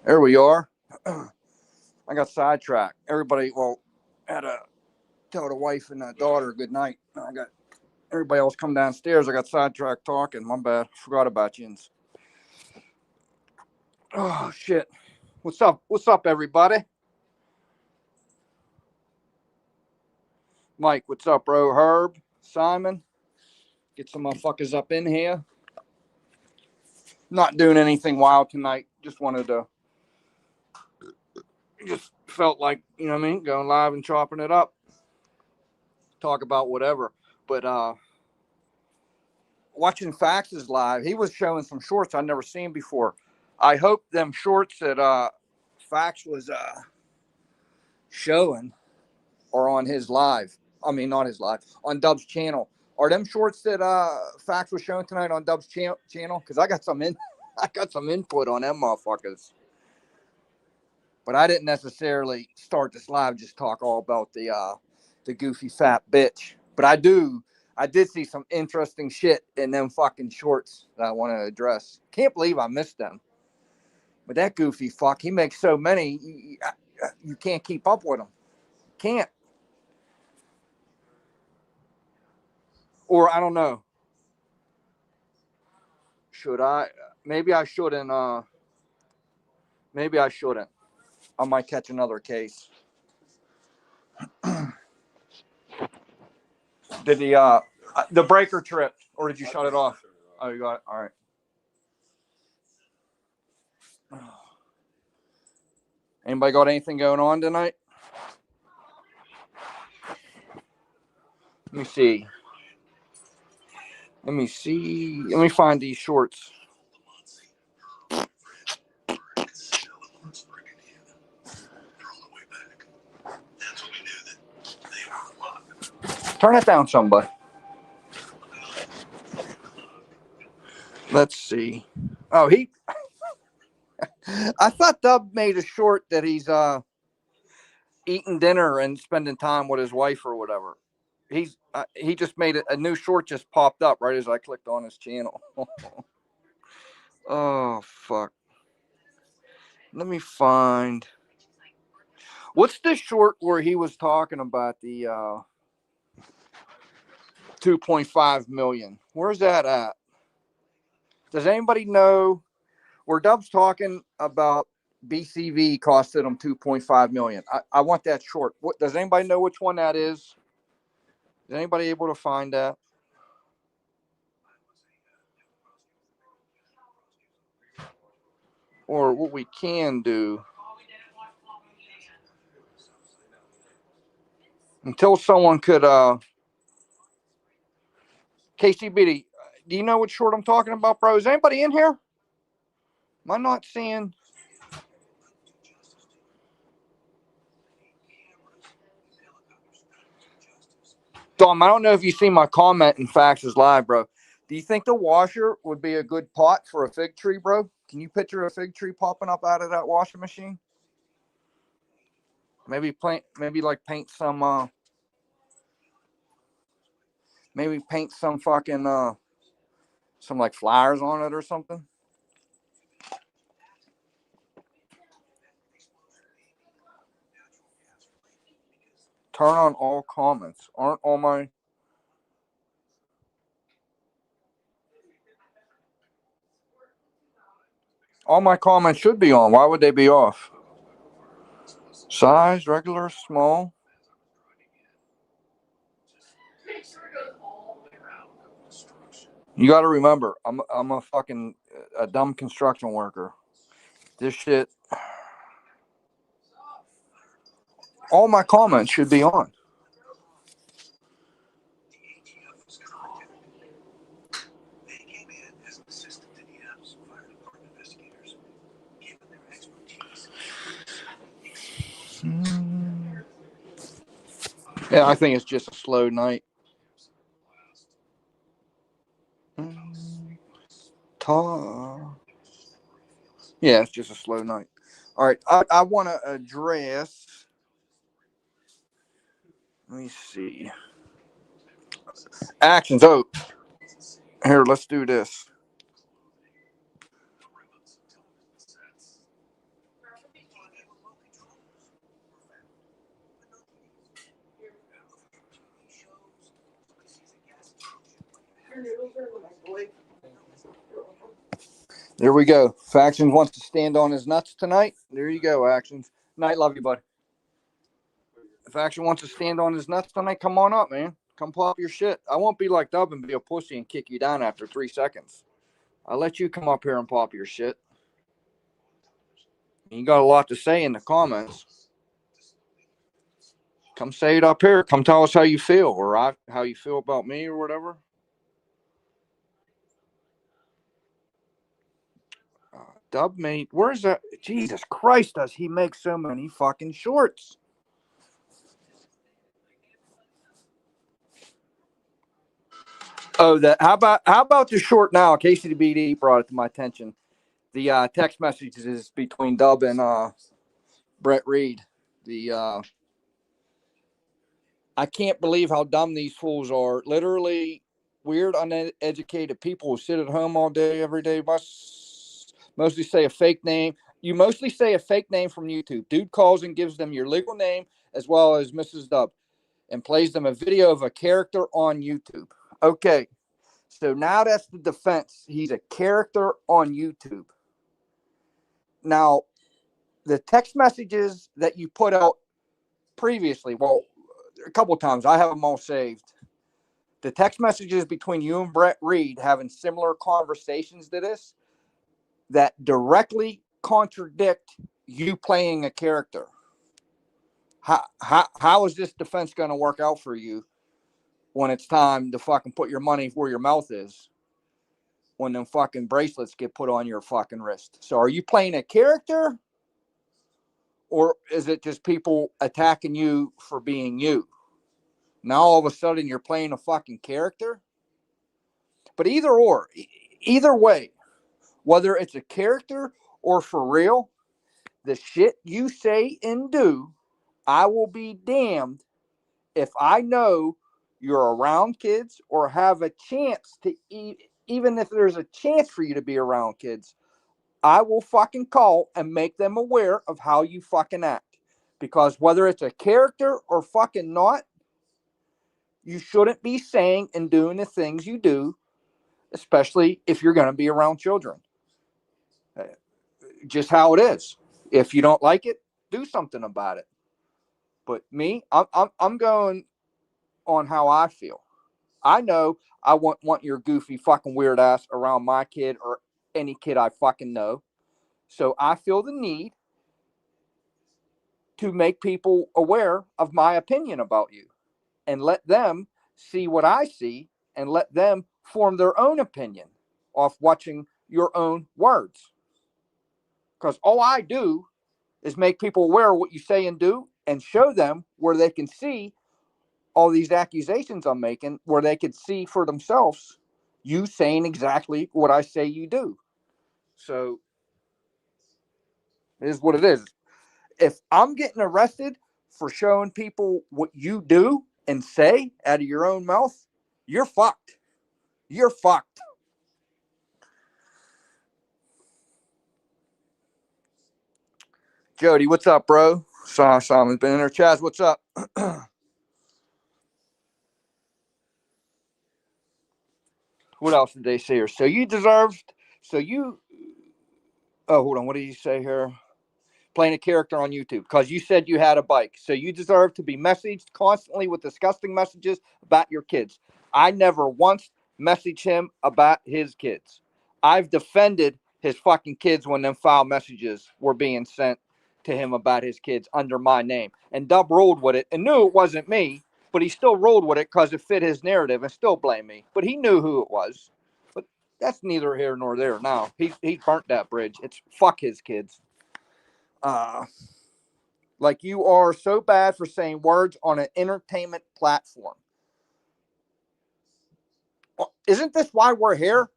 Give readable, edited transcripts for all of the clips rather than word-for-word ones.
There we are. I got sidetracked. Everybody, well, had to tell the wife and the daughter good night. I got everybody else come downstairs. I got sidetracked talking. My bad. Forgot about you. Oh shit. What's up? What's up, everybody? Mike, what's up, bro? Herb, Simon, get some motherfuckers up in here. Not doing anything wild tonight. Just wanted to. Just felt like, you know what I mean, going live and chopping it up. Talk about whatever. But watching Fax's live, he was showing some shorts I'd never seen before. I hope them shorts that Fax was showing are on his live. I mean, not his live, on Dub's channel. Are them shorts that Fax was showing tonight on Dub's channel? Because I got some input on them motherfuckers. But I didn't necessarily start this live just talk all about the goofy fat bitch. But I did see some interesting shit in them fucking shorts that I want to address. Can't believe I missed them. But that goofy fuck, he makes so many, you can't keep up with him. Can't. Or I don't know. Should I? Maybe I shouldn't. Maybe I shouldn't. I might catch another case. Did the breaker trip, or did you shut it off? Oh, you got it. All right. Anybody got anything going on tonight? Let me see. Let me find these shorts. Turn it down, somebody. Let's see. Oh, I thought Dub made a short that he's eating dinner and spending time with his wife or whatever. He just made a new short just popped up right as I clicked on his channel. Oh fuck. Let me find. What's the short where he was talking about the 2.5 million? Where's that at? Does anybody know where Dub's talking about BCV costed him 2.5 million? I want that short. What does anybody know which one that is? Is anybody able to find that? Or what we can do until someone could KCBD, do you know what short I'm talking about, bro? Is anybody in here? Am I not seeing? Dom, I don't know if you see my comment in Fax's live, bro. Do you think the washer would be a good pot for a fig tree, bro? Can you picture a fig tree popping up out of that washing machine? Maybe paint some maybe paint some fucking some like flowers on it or something. Turn on all comments. Aren't all my comments should be on. Why would they be off? Size, regular, small. You got to remember, I'm a fucking a dumb construction worker. This shit. All my comments should be on. Yeah, I think it's just a slow night. Yeah, it's just a slow night. All right, I want to address. Let me see. Actions. Oh, here, let's do this. There we go. Faction wants to stand on his nuts tonight. There you go, Actions. Night, love you, bud. If Action wants to stand on his nuts tonight, come on up, man. Come pop your shit. I won't be like Dub and be a pussy and kick you down after 3 seconds. I'll let you come up here and pop your shit. You got a lot to say in the comments. Come say it up here. Come tell us how you feel, or how you feel about me, or whatever. Dub made. Where's that? Jesus Christ! Does he make so many fucking shorts? Oh, that. How about the short now? Casey the BD brought it to my attention. The text messages between Dub and Brett Reed. I can't believe how dumb these fools are. Literally, weird, uneducated people who sit at home all day, every day, mostly say a fake name. You mostly say a fake name from YouTube. Dude calls and gives them your legal name as well as Mrs. Dub and plays them a video of a character on YouTube. Okay, so now that's the defense. He's a character on YouTube. Now, the text messages that you put out previously, well, a couple of times, I have them all saved. The text messages between you and Brett Reed having similar conversations to this that directly contradict you playing a character. How is this defense going to work out for you when it's time to fucking put your money where your mouth is when them fucking bracelets get put on your fucking wrist? So are you playing a character, or is it just people attacking you for being you? Now all of a sudden you're playing a fucking character? But either way, whether it's a character or for real, the shit you say and do, I will be damned if I know you're around kids or have a chance to even if there's a chance for you to be around kids, I will fucking call and make them aware of how you fucking act. Because whether it's a character or fucking not, you shouldn't be saying and doing the things you do, especially if you're going to be around children. Just how it is. If you don't like it, do something about it. But me, I'm going on how I feel. I know I want your goofy fucking weird ass around my kid or any kid I fucking know. So I feel the need to make people aware of my opinion about you and let them see what I see and let them form their own opinion off watching your own words. Because all I do is make people aware of what you say and do and show them where they can see all these accusations I'm making, where they could see for themselves you saying exactly what I say you do. So it is what it is. If I'm getting arrested for showing people what you do and say out of your own mouth, you're fucked. You're fucked. Jody, what's up, bro? Simon's been in there. Chaz, what's up? What else did they say here? So you deserved. So you. Oh, hold on. What did you say here? Playing a character on YouTube because you said you had a bike. So you deserve to be messaged constantly with disgusting messages about your kids. I never once messaged him about his kids. I've defended his fucking kids when them foul messages were being sent to him about his kids under my name. And Dub rolled with it and knew it wasn't me, but he still rolled with it because it fit his narrative and still blamed me. But he knew who it was. But that's neither here nor there now. He burnt that bridge. It's fuck his kids. Like you are so bad for saying words on an entertainment platform. Isn't this why we're here?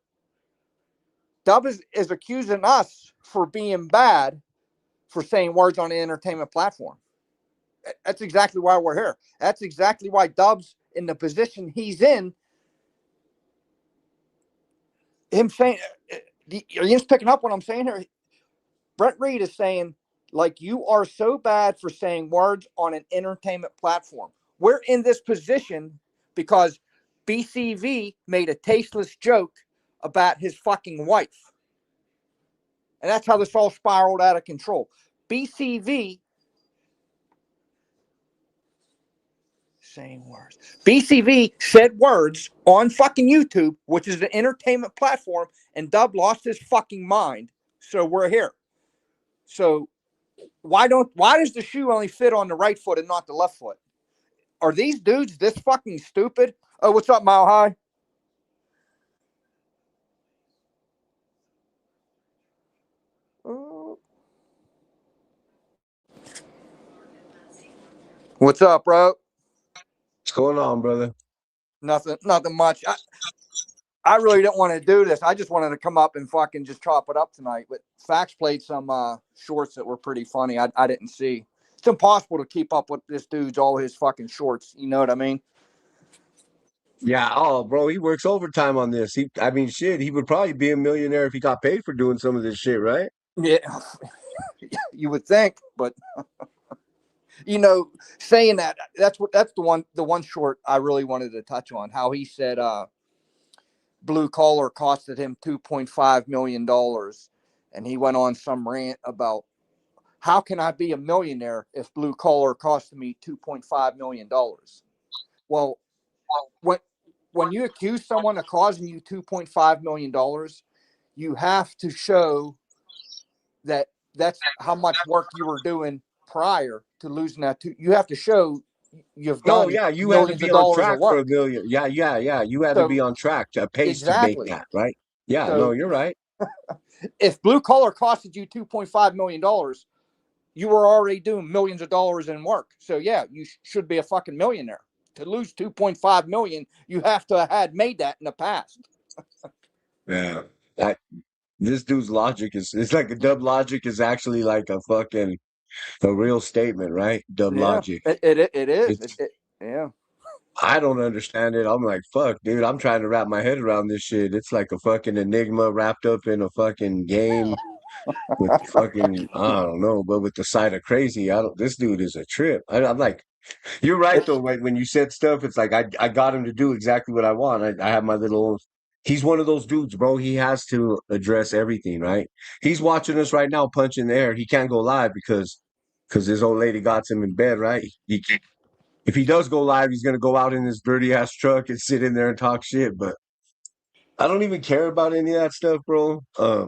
Dub is accusing us for being bad for saying words on an entertainment platform. That's exactly why we're here. That's exactly why Dub's in the position he's in. Him saying, are you just picking up what I'm saying here? Brett Reed is saying, like, you are so bad for saying words on an entertainment platform. We're in this position because BCV made a tasteless joke about his fucking wife. And that's how this all spiraled out of control. BCV, saying words. BCV said words on fucking YouTube, which is an entertainment platform, and Dub lost his fucking mind. So we're here. So why does the shoe only fit on the right foot and not the left foot? Are these dudes this fucking stupid? Oh, what's up, Mile High? What's up, bro? What's going on, brother? Nothing much. I really didn't want to do this. I just wanted to come up and fucking just chop it up tonight. But Fax played some shorts that were pretty funny. I didn't see. It's impossible to keep up with this dude's all his fucking shorts. You know what I mean? Yeah, oh, bro, he works overtime on this. Shit, he would probably be a millionaire if he got paid for doing some of this shit, right? Yeah, you would think, but you know, saying that that's the one short I really wanted to touch on. How he said blue collar costed him $2.5 million, and he went on some rant about how can I be a millionaire if blue collar costed me $2.5 million? Well, when you accuse someone of causing you $2.5 million, you have to show that that's how much work you were doing prior to losing that. You have to show you've No, done yeah, you had to millions be of on dollars of track for work. a million. Yeah. You had to So be on track to a pace to make exactly. that, right? Yeah, no, So you're right. if blue collar costed you $2.5 million, you were already doing millions of dollars in work. So yeah, you should be a fucking millionaire. To lose 2.5 million, you have to have had made that in the past. Yeah. That this dude's logic is it's like a dub logic is actually like a real statement, right? Dub Yeah, logic. it is. It's Yeah. I don't understand it. I'm like, fuck, dude, I'm trying to wrap my head around this shit. It's like a fucking enigma wrapped up in a fucking game with fucking, I don't know, but with the side of crazy. This dude is a trip. I'm like, you're right It, though, right? When you said stuff, it's like, I got him to do exactly what I want. I have my little, he's one of those dudes, bro. He has to address everything, right? He's watching us right now, punching the air. He can't go live because his old lady got him in bed, right? If he does go live, he's gonna go out in his dirty ass truck and sit in there and talk shit. But I don't even care about any of that stuff, bro. I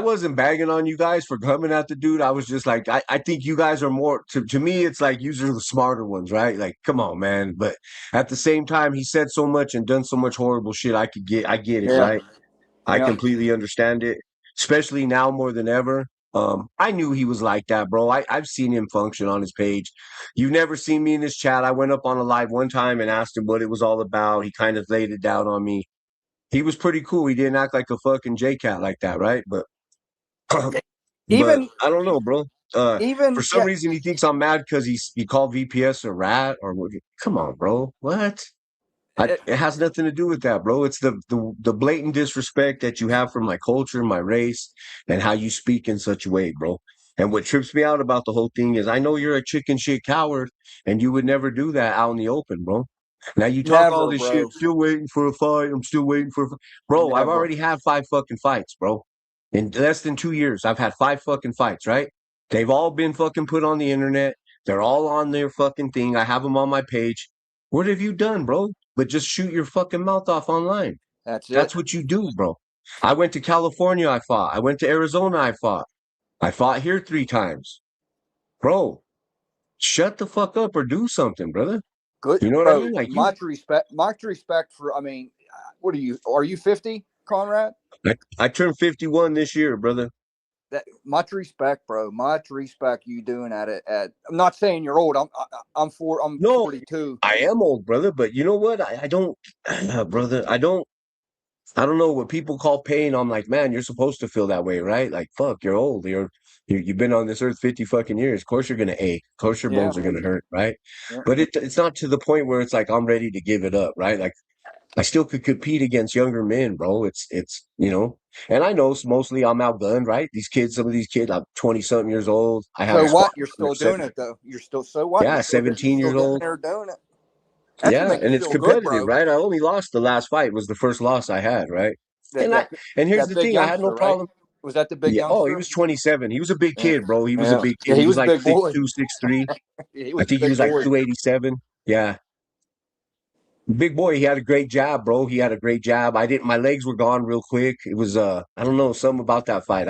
wasn't bagging on you guys for coming at the dude. I was just like, I think you guys are more to me, it's like you are the smarter ones, right? Like, come on, man. But at the same time, he said so much and done so much horrible shit. I get it, yeah. right? I Yeah. completely understand it, especially now more than ever. I knew he was like that, bro. I've seen him function on his page. You've never seen me in his chat. I went up on a live one time and asked him what it was all about. He kind of laid it down on me. He was pretty cool. He didn't act like a fucking J cat like that, right? But but Even I don't know, bro. For even some yeah. reason he thinks I'm mad because he called VPS a rat or what? Come on, bro. What? It has nothing to do with that, bro. It's the blatant disrespect that you have for my culture, my race, and how you speak in such a way, bro. And what trips me out about the whole thing is I know you're a chicken shit coward and you would never do that out in the open, bro. Now you talk all Never, this shit, bro. still waiting for a fight. I'm still waiting for a fight. Bro, I've Never. already had 5 fucking fights, bro. In less than 2 years, I've had 5 fucking fights, right? They've all been fucking put on the internet. They're all on their fucking thing. I have them on my page. What have you done, bro? But just shoot your fucking mouth off online. That's it. That's what you do, bro. I went to California, I fought. I went to Arizona, I fought. I fought here 3 times. Bro, shut the fuck up or do something, brother. Good, You know what I bro. mean? Like you Much respect. Much respect for. I mean, what are you? Are you 50, Conrad? I turned 51 this year, brother. That much respect, bro. Much respect. You doing at it. I'm not saying you're old. I'm I'm No, 42. I am old, brother, but you know what? I don't brother, I don't know what people call pain. I'm like, man, you're supposed to feel that way, right? Like, fuck, you're old. You've been on this earth 50 fucking years. Of course you're gonna ache. Of course your Yeah. bones are gonna hurt, right? Yeah. But it's not to the point where it's like I'm ready to give it up, right? Like I still could compete against younger men, bro. It's and I know mostly I'm outgunned, right? Some of these kids, I'm 20 something years old. I have So a squad. what? You're still doing it though. You're still so what? Yeah, You're 17 still years down old. there doing it. That should Yeah, make you and it's feel good, competitive, bro. right? I only lost the last fight. Was the first loss I had, right? That And I that and here's that the big thing, I had no youngster, right? problem. Was that the big Yeah. Oh, he youngster? was 27. He was a big Yeah, kid, bro. He was a yeah, big yeah. kid. He He was was a like big boy. 6'2", 6'3". He I was a think he big was like boy. 287. Yeah. Big boy, he had a great jab, bro. He had a great jab. I didn't My legs were gone real quick. It was I don't know, something about that fight.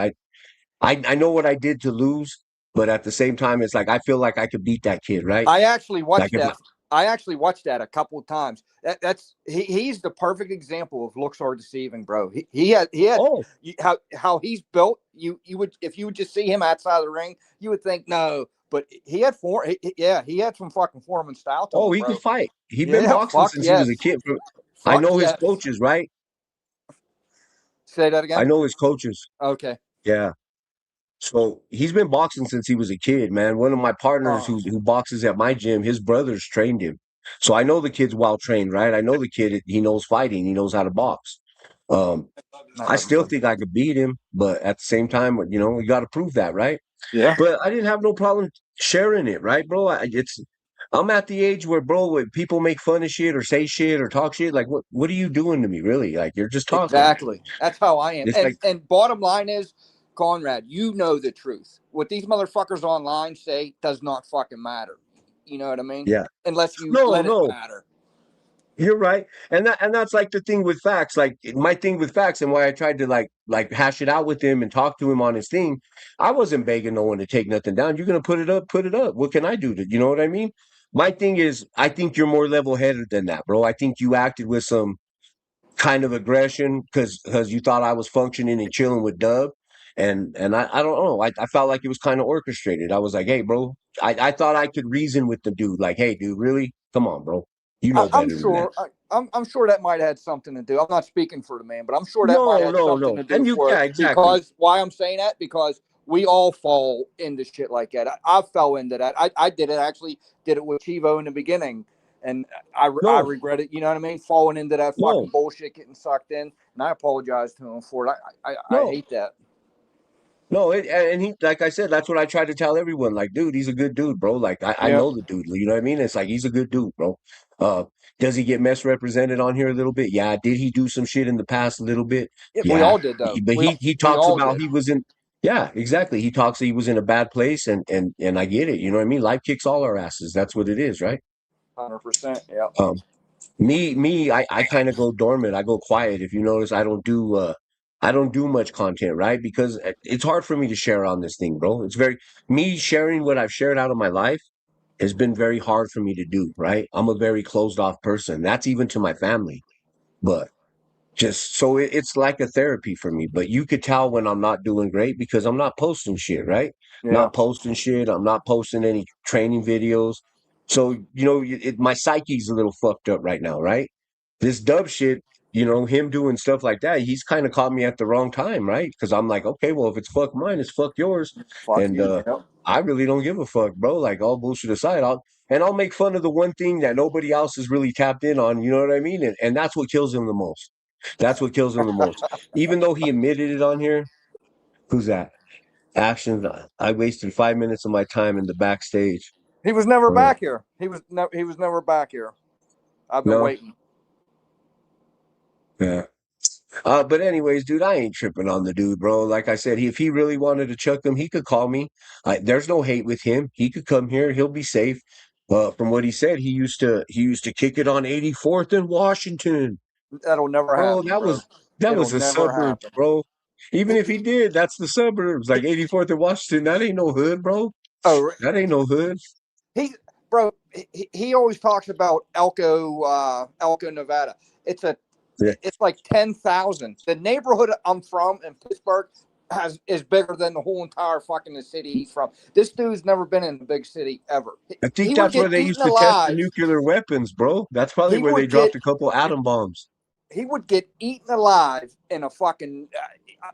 I know what I did to lose, but at the same time, it's like I feel like I could beat that kid, right? I actually Like watched if I, that. I actually watched that a couple of times. He's the perfect example of looks are deceiving, bro. He had oh, how he's built. You would if you would just see him outside of the ring, you would think no, but he had form. Yeah, he had some fucking form and style to oh, him, he could bro. fight. He'd been Yeah, boxing fuck since he was a yes, kid. I fuck know his yes. coaches, right? Say that I again. know his coaches. Okay. Yeah. So he's been boxing since he was a kid, man. One of my partners Uh, who boxes at my gym, his brothers trained him. So I know the kid's well trained, right? I know the kid, he knows fighting, he knows how to box. Um, that I doesn't still sound. think I could beat him, but at the same time, you got to prove that, right? Yeah. But I didn't have no problem sharing it, right, bro? I'm at the age where, bro, when people make fun of shit or say shit or talk shit, like what are you doing to me, really? Like you're just talking. Exactly. That's how I am. It's And like, and bottom line is, Conrad, you know the truth. What these motherfuckers online say does not fucking matter. You know what I mean? yeah, Unless you no, let it no. matter. You're right. And that's like the thing with facts. Like my thing with facts and why I tried to like hash it out with him and talk to him on his thing. I wasn't begging no one to take nothing down. You're gonna put it up, put it up. What can I do to, you know what I mean? My thing is I think you're more level headed than that, bro. I think you acted with some kind of aggression because you thought I was functioning and chilling with Dub. And I don't know. I felt like it was kind of orchestrated. I was like, hey, bro, I thought I could reason with the dude. Like, hey, dude, really? Come on, bro. You know I'm better than that. sure. I'm sure that might have had something to do. I'm not speaking for the man, but I'm sure that might No, have had no, something no. to do And you, for it. yeah, exactly. Because why I'm saying that because we all fall into shit like that. I fell into that. I did it actually. Did it with Chivo in the beginning, and I No, regret it. You know what I mean? Falling into that no, fucking bullshit, getting sucked in, and I apologize to him for it. I no, hate that. no. And he, like I said, that's what I try to tell everyone. Like, dude, he's a good dude, bro. Like, I Yeah, know the dude. You know what I mean? It's like he's a good dude, bro. Uh, does he get misrepresented on here a little bit? Yeah. Did he do some shit in the past a little bit? we Yeah. all did though. But he We talks all about did. he was in. Yeah, exactly. He talks he was in a bad place, and I get it. You know what I mean? Life kicks all our asses. That's what it is, right? 100%. Yeah. Um, I kind of go dormant. I go quiet. If you notice, I don't do much content, right? Because it's hard for me to share on this thing, bro. It's very me sharing what I've shared out of my life has been very hard for me to do, right? I'm a very closed off person. That's even to my family. But just so it's like a therapy for me. But you could tell when I'm not doing great because I'm not posting shit, right? Yeah. Not posting shit. I'm not posting any training videos. So my psyche's a little fucked up right now, right? This dub shit, him doing stuff like that, he's kind of caught me at the wrong time, right? Because I'm like, okay, well, if it's fuck mine, it's fuck yours, Fuck and you. Yeah. I really don't give a fuck, bro. Like all bullshit aside, I'll make fun of the one thing that nobody else is really tapped in on. You know what I mean? And that's what kills him the most. That's what kills him the most. Even though he admitted it on here, who's that? Actions. I wasted 5 minutes of my time in the backstage. He was never Uh, back here. He was never back here. I've been no, waiting. yeah. But anyways, dude, I ain't tripping on the dude, bro. Like I said, if he really wanted to chuck him, he could call me. There's no hate with him. He could come here. He'll be safe. From what he said, he used to kick it on 84th and Washington. That'll never Bro, happen, that bro. was that It'll was the never suburbs, happen. bro. Even He, if he did, that's the suburbs. Like 84th and Washington, that ain't no hood, bro. oh, That ain't no hood. he, bro. He always talks about Elko, Nevada. It's a, Yeah. it's like 10,000. The neighborhood I'm from in Pittsburgh is bigger than the whole entire fucking city he's from. This dude's never been in a big city ever. I think He would that's where get they eaten used to test the alive. nuclear weapons, bro. That's probably He where they would dropped get a couple atom bombs. he would get eaten alive in a fucking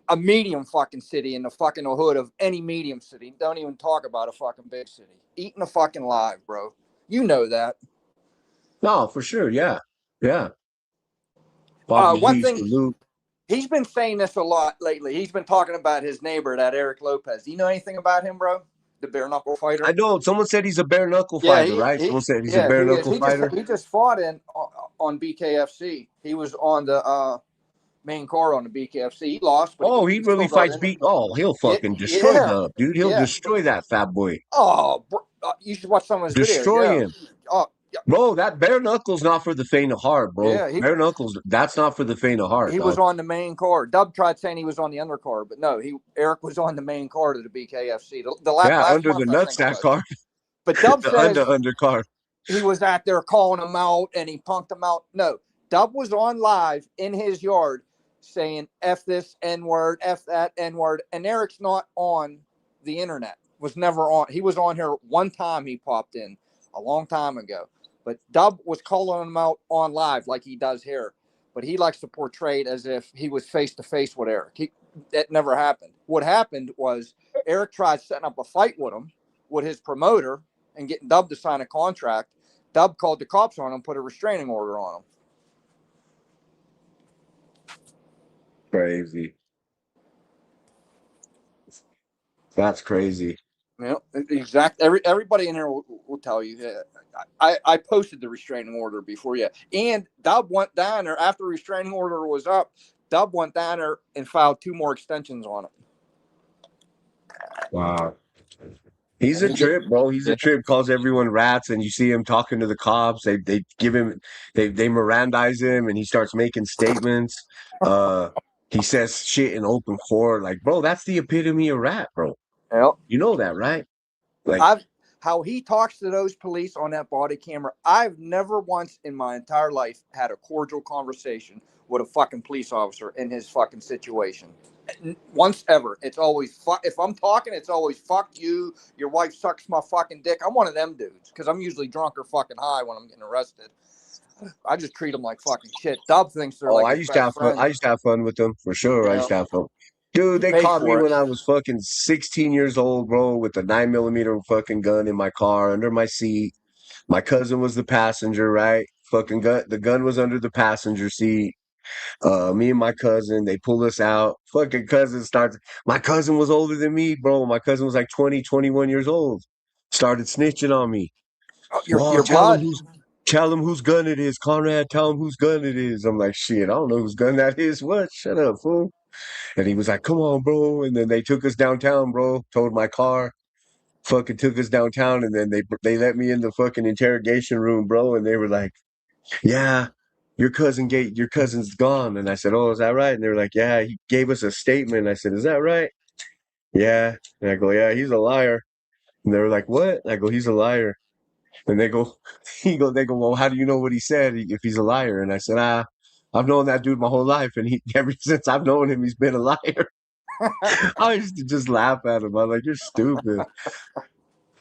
a medium fucking city in the fucking hood of any medium city. Don't even talk about a fucking big city. Eating a fucking live, bro. You know that. No, for sure. Yeah. Yeah. Bobby One G, thing salute. he's been saying this a lot lately. He's been talking about his neighbor, that Eric Lopez. Do you know anything about him, bro? the bare knuckle fighter. I know. Someone said he's a bare knuckle Yeah, fighter, right? Someone said he's a yeah, bare he is. knuckle fighter. He just fought in on BKFC. He was on the main card on the BKFC. He lost, but Oh, he he still really got fights in. beat. Oh, he'll Yeah, fucking destroy yeah, Dub, dude. He'll yeah. destroy that fat boy. Oh, you should watch some of his videos. Destroy Yeah. him. Oh, yeah. Bro, that bare knuckles not for the faint of heart, bro. Yeah, Bare knuckles, that's not for the faint of heart, he was dog. on the main card. Dub tried saying he was on the undercard, but no, Eric was on the main card of the BKFC. The Yeah, last under the month, I think it nutsack was. card, But Dub the says undercard. he was out there calling him out and he punked him out. No, Dub was on live in his yard saying F this N word, F that N word. And Eric's not on the internet, was never on. He was on here one time, he popped in a long time ago. But Dub was calling him out on live like he does here. But he likes to portray it as if he was face to face with Eric. That never happened. What happened was Eric tried setting up a fight with him, with his promoter, and getting Dub to sign a contract. Dub called the cops on him, put a restraining order on him. Crazy. That's crazy. You know, everybody in here will tell you that. I posted the restraining order before you. And Dub went down there after the restraining order was up. Dub went down there and filed 2 more extensions on it. Wow. He's a trip, bro. He's a trip. Calls everyone rats, and you see him talking to the cops. They give him, they Mirandize him, and he starts making statements. He says shit in open court. Like, bro, that's the epitome of rat, bro. Yep. You know that, right? Like, how he talks to those police on that body camera. I've never once in my entire life had a cordial conversation with a fucking police officer in his fucking situation. Once ever. It's always if I'm talking, it's always fuck you. Your wife sucks my fucking dick. I'm one of them dudes because I'm usually drunk or fucking high when I'm getting arrested. I just treat them like fucking shit. Dub thinks they're like his best friend. I used to have fun with them for sure. I used to have fun. Dude, they Pay caught me for it. when I was fucking 16 years old, bro, with a 9mm fucking gun in my car under my seat. My cousin was the passenger, right? Fucking gun. The gun was under the passenger seat. Me and my cousin, they pull us out. Fucking cousin starts. My cousin was older than me, bro. My cousin was like 20, 21 years old. Started snitching on me. Oh, Well, your blood. tell him whose gun it is. Conrad, tell him whose gun it is. I'm like, shit, I don't know whose gun that is. What? Shut up, fool. And he was like, come on, bro. And then they took us downtown, bro. Towed my car. Fucking took us downtown. And then they let me in the fucking interrogation room, bro. And they were like, yeah, your cousin's gone. And I said, oh, is that right? And they were like, yeah, he gave us a statement. I said, is that right? Yeah. And I go, yeah, he's a liar. And they were like, what? And I go, he's a liar. And they go, they go, well, how do you know what he said if he's a liar? And I said, I've known that dude my whole life. And ever since I've known him, he's been a liar. I used to just laugh at him. I'm like, you're stupid.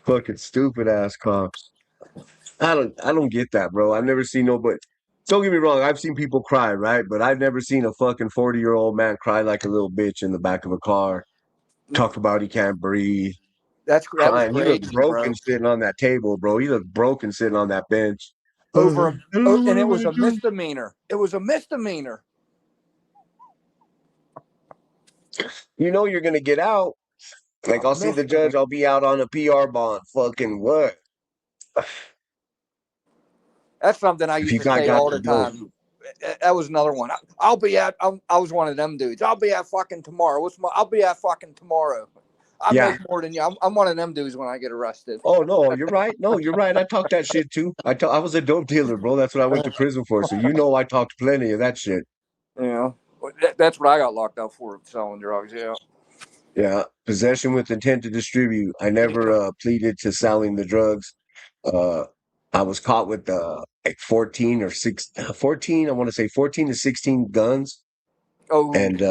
Fucking stupid ass cops. I don't get that, bro. I've never seen nobody. Don't get me wrong. I've seen people cry, right? But I've never seen a fucking 40-year-old man cry like a little bitch in the back of a car. Talk about he can't breathe. That was Crying. He looked crazy, broken bro. sitting on that table, bro. He looked broken sitting on that bench. And it was a misdemeanor. It was a misdemeanor. You know you're gonna get out. Like, I'll see the judge, I'll be out on a PR bond. Fucking what? That's something I used to say all the time. That was another one. I'll be at. I was one of them dudes. I'll be at fucking tomorrow. I'll be at fucking tomorrow. I make more than you. I'm one of them dudes when I get arrested. Oh no, you're right. No, you're right. I talked that shit too. I was a dope dealer, bro. That's what I went to prison for. So you know I talked plenty of that shit. Yeah, that's what I got locked up for, selling drugs. Yeah. Yeah, possession with intent to distribute. I never pleaded to selling the drugs. I was caught with like 14 or 14. I want to say 14 to 16 guns. Oh. And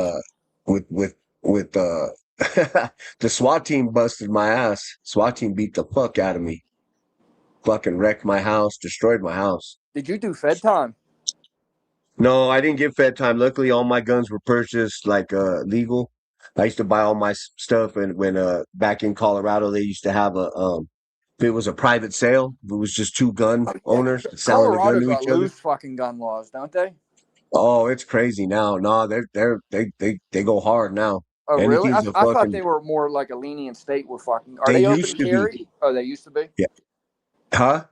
with the SWAT team busted my ass. SWAT team beat the fuck out of me. Fucking wrecked my house, destroyed my house. Did you do Fed time? No, I didn't get Fed time. Luckily, all my guns were purchased like legal. I used to buy all my stuff, and when back in Colorado, they used to have if it was a private sale, if it was just two gun owners selling a gun to each other. Loose fucking gun laws, don't they? Oh, it's crazy now. No, they go hard now. Oh, really? Anything's a I thought fucking. they were more like a lenient state with fucking. Are They they open used to be. carry? Oh, they used to be. Yeah. Huh?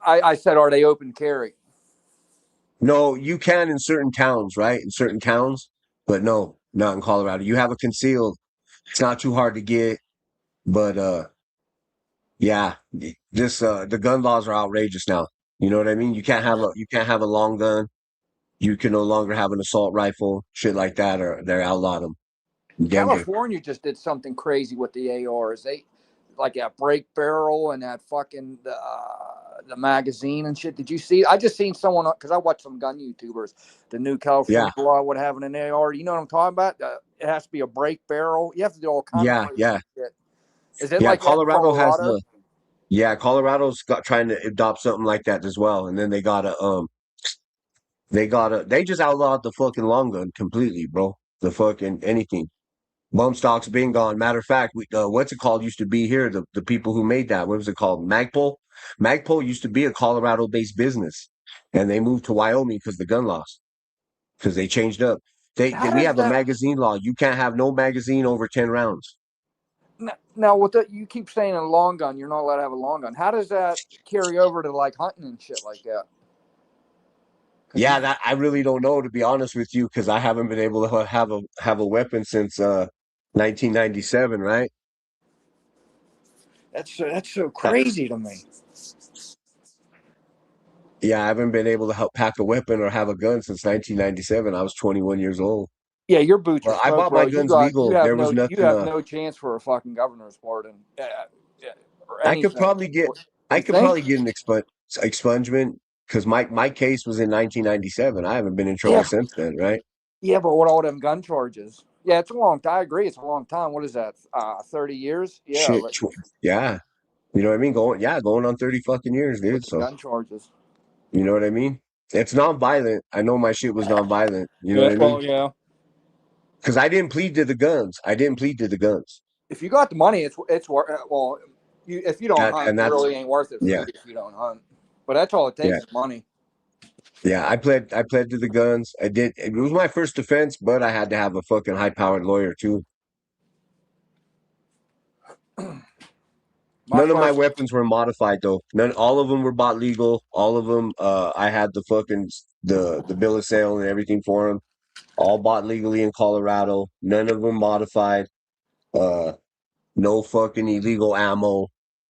I said, are they open carry? No, you can in certain towns, right? In certain towns, but no, not in Colorado. You have a concealed. It's not too hard to get, but yeah, just the gun laws are outrageous now. You know what I mean? You can't have a long gun. You can no longer have an assault rifle, shit like that, or they're outlawed them in Denver. California just did something crazy with the ARs. They like that break barrel and that fucking the magazine and shit. Did you see? I just seen someone because I watch some gun YouTubers. The new Yeah, California law would have an AR. You know what I'm talking about? It has to be a break barrel. You have to do all kind of yeah, crazy yeah, shit. Is it yeah. like that in Colorado has Colorado? the yeah. Colorado's got trying to adopt something like that as well, and then they just outlawed the fucking long gun completely, bro. The fucking anything. Bump stocks been gone. Matter of fact, what's it called used to be here. The people who made that, what was it called? Magpul. Magpul used to be a Colorado-based business, and they moved to Wyoming because the gun laws, because they changed up. How We does have a that magazine law. You can't have no magazine over 10 rounds. now? With the, you keep saying a long gun, you're not allowed to have a long gun. How does that carry over to like hunting and shit like that? Because Yeah, that I really don't know to be honest with you, because I haven't been able to have a weapon since 1997, right? that's so crazy to me. Yeah, I haven't been able to help pack a weapon or have a gun since 1997. I was 21 years old. Yeah, your boots are Well, I smoked, bought bro. my guns legal. There was You nothing. have no chance for a fucking governor's pardon or I could anything. probably get. I You could think? probably get an expungement because my case was in 1997. I haven't been in trouble Yeah, since then, right? yeah, but what all them gun charges? Yeah, it's a long time. I agree, it's a long time. What is that? 30 years? Yeah, Shit. Yeah. You know what I mean? Going on 30 fucking years, with dude. the So gun charges. you know what I mean? It's non-violent. I know my shit was non-violent. You know Yeah, what I mean? well, yeah. Because I didn't plead to the guns. I didn't plead to the guns. If you got the money, it's worth. Well, if you don't That hunt, and it that's really ain't worth it for yeah, you if you don't hunt. But that's all it yeah. takes is money. Yeah, I pled to the guns. I did. It was my first defense, but I had to have a fucking high-powered lawyer too. My None of my first, weapons were modified though. All of them were bought legal. All of them, I had the fucking the bill of sale and everything for them. All bought legally in Colorado. None of them modified. Uh, no fucking illegal ammo.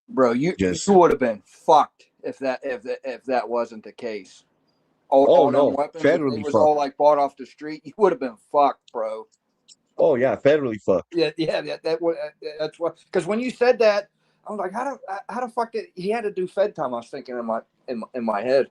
bro, you Just would have been fucked if that wasn't the case. oh All them no, weapons, if they federally was fucked. all like bought off the street, you would have been fucked, bro. Oh yeah, federally fucked. Yeah, yeah, that's what. Because when you said that, I was like, how the fuck did he had to do Fed time? I was thinking in my head.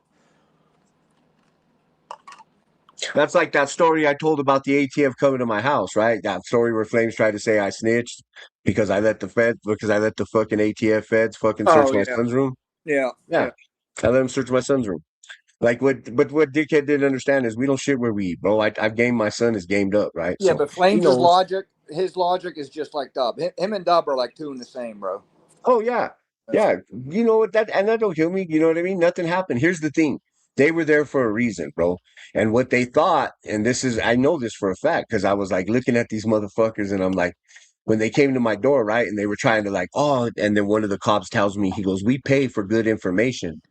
That's like that story I told about the ATF coming to my house, right? That story where Flames tried to say I snitched because I let the fucking ATF feds fucking search Oh my yeah, son's room. yeah, Yeah, yeah, I let them search my son's room. Like what dickhead didn't understand is we don't shit where we eat, bro. I've gamed my son is gamed up, right? yeah. So But he Flames' knows. logic, his logic is just like Dub. Him and Dub are like two and the same, bro. Oh yeah, Yeah. yeah. You know what that don't kill me. You know what I mean? Nothing happened. Here's the thing: they were there for a reason, bro. And what they thought, and this is I know this for a fact because I was like looking at these motherfuckers, and I'm like, when they came to my door, right, and they were trying to like, oh, and then one of the cops tells me, he goes, "We pay for good information."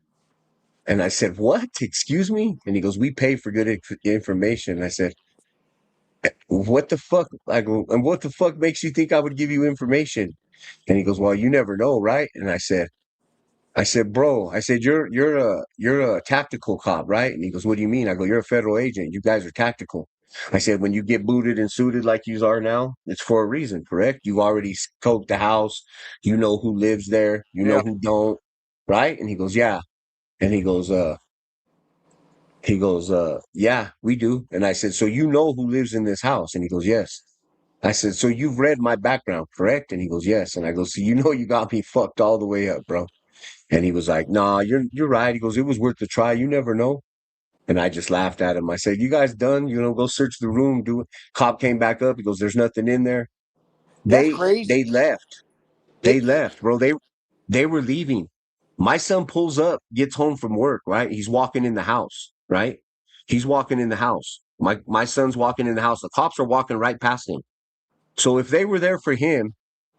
And I said, "What? Excuse me?" And he goes, "We pay for good information." And I said, "What the fuck? Like, and what the fuck makes you think I would give you information?" And he goes, "Well, you never know, right?" And I said, "Bro," I said, you're a tactical cop, right?" And he goes, "What do you mean?" I go, "You're a federal agent. You guys are tactical." I said, "When you get booted and suited like you are now, it's for a reason, correct? You already scoped the house. You know who lives there. You know Yeah. who don't, right?" And he goes, "Yeah." And yeah, we do. And I said, "So you know who lives in this house?" And he goes, "Yes." I said, "So you've read my background, correct?" And he goes, "Yes." And I go, "So you know you got me fucked all the way up, bro." And he was like, "Nah, you're right." He goes, "It was worth the try. You never know." And I just laughed at him. I said, "You guys done? You know, go search the room. Do it." Cop came back up. He goes, "There's nothing in there." That's They crazy. left. They They left, bro. They were leaving. My son pulls up, gets home from work, right? He's walking in the house, right? He's walking in the house. My son's walking in the house. The cops are walking right past him. So if they were there for him,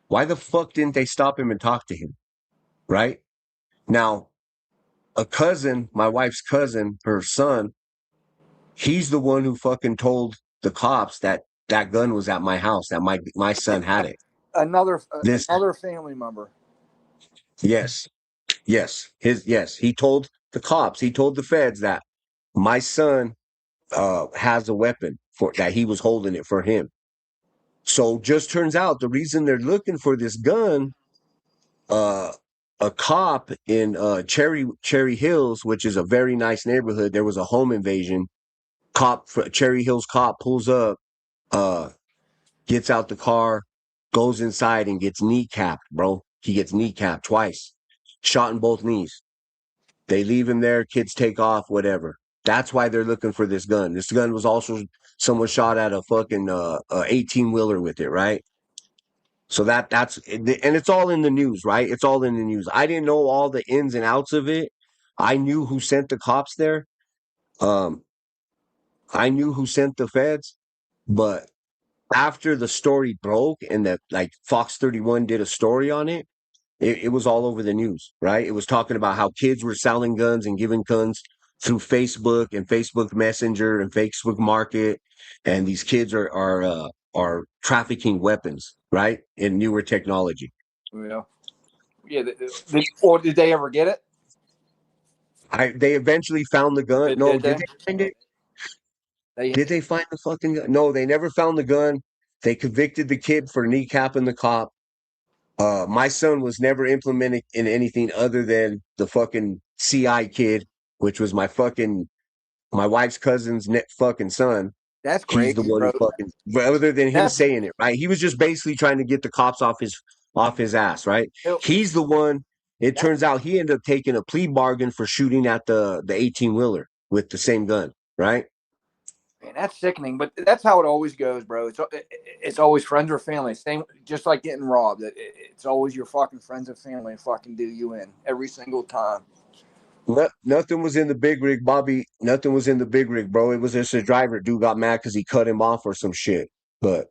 why the fuck didn't they stop him and talk to him? Right? Now, a cousin, my wife's cousin, her son, he's the one who fucking told the cops that that gun was at my house, that my son had it. Another This, another family member. yes, yes, he told the cops, he told the feds that my son has a weapon for that he was holding it for him. So just turns out the reason they're looking for this gun, uh, a cop in Cherry Hills, which is a very nice neighborhood, there was a home invasion. Cherry Hills cop pulls up, uh, gets out the car, goes inside and gets kneecapped, bro. He gets kneecapped twice, shot in both knees. They leave him there. Kids take off, whatever. That's why they're looking for this gun. This gun was also someone shot at a fucking 18 wheeler with it, right? So that's and it's all in the news, right? It's all in the news. I didn't know all the ins and outs of it. I knew who sent the cops there. Um, I knew who sent the feds, but after the story broke and that like Fox 31 did a story on it, it was all over the news, right? It was talking about how kids were selling guns and giving guns through Facebook and Facebook Messenger and Facebook Market, and these kids are trafficking weapons, right, in newer technology. Yeah, yeah. Or did they ever get it? They eventually found the gun. No, Did did they? they find it? They Did they find the fucking gun? No, they never found the gun. They convicted the kid for kneecapping the cop. My son was never implemented in anything other than the fucking CI kid, which was my wife's cousin's fucking son. That's He's the crazy, one who bro. fucking, other than him That's saying it, right? He was just basically trying to get the cops off his ass, right? it, He's the one. It that, turns out he ended up taking a plea bargain for shooting at the 18 wheeler with the same gun, right? man, that's sickening. But that's how it always goes, bro. It's always friends or family. Same, just like getting robbed. It's always your fucking friends and family fucking do you in every single time. Nothing was in the big rig, Bobby. Nothing was in the big rig, bro. It was just a driver. Dude got mad because he cut him off or some shit. But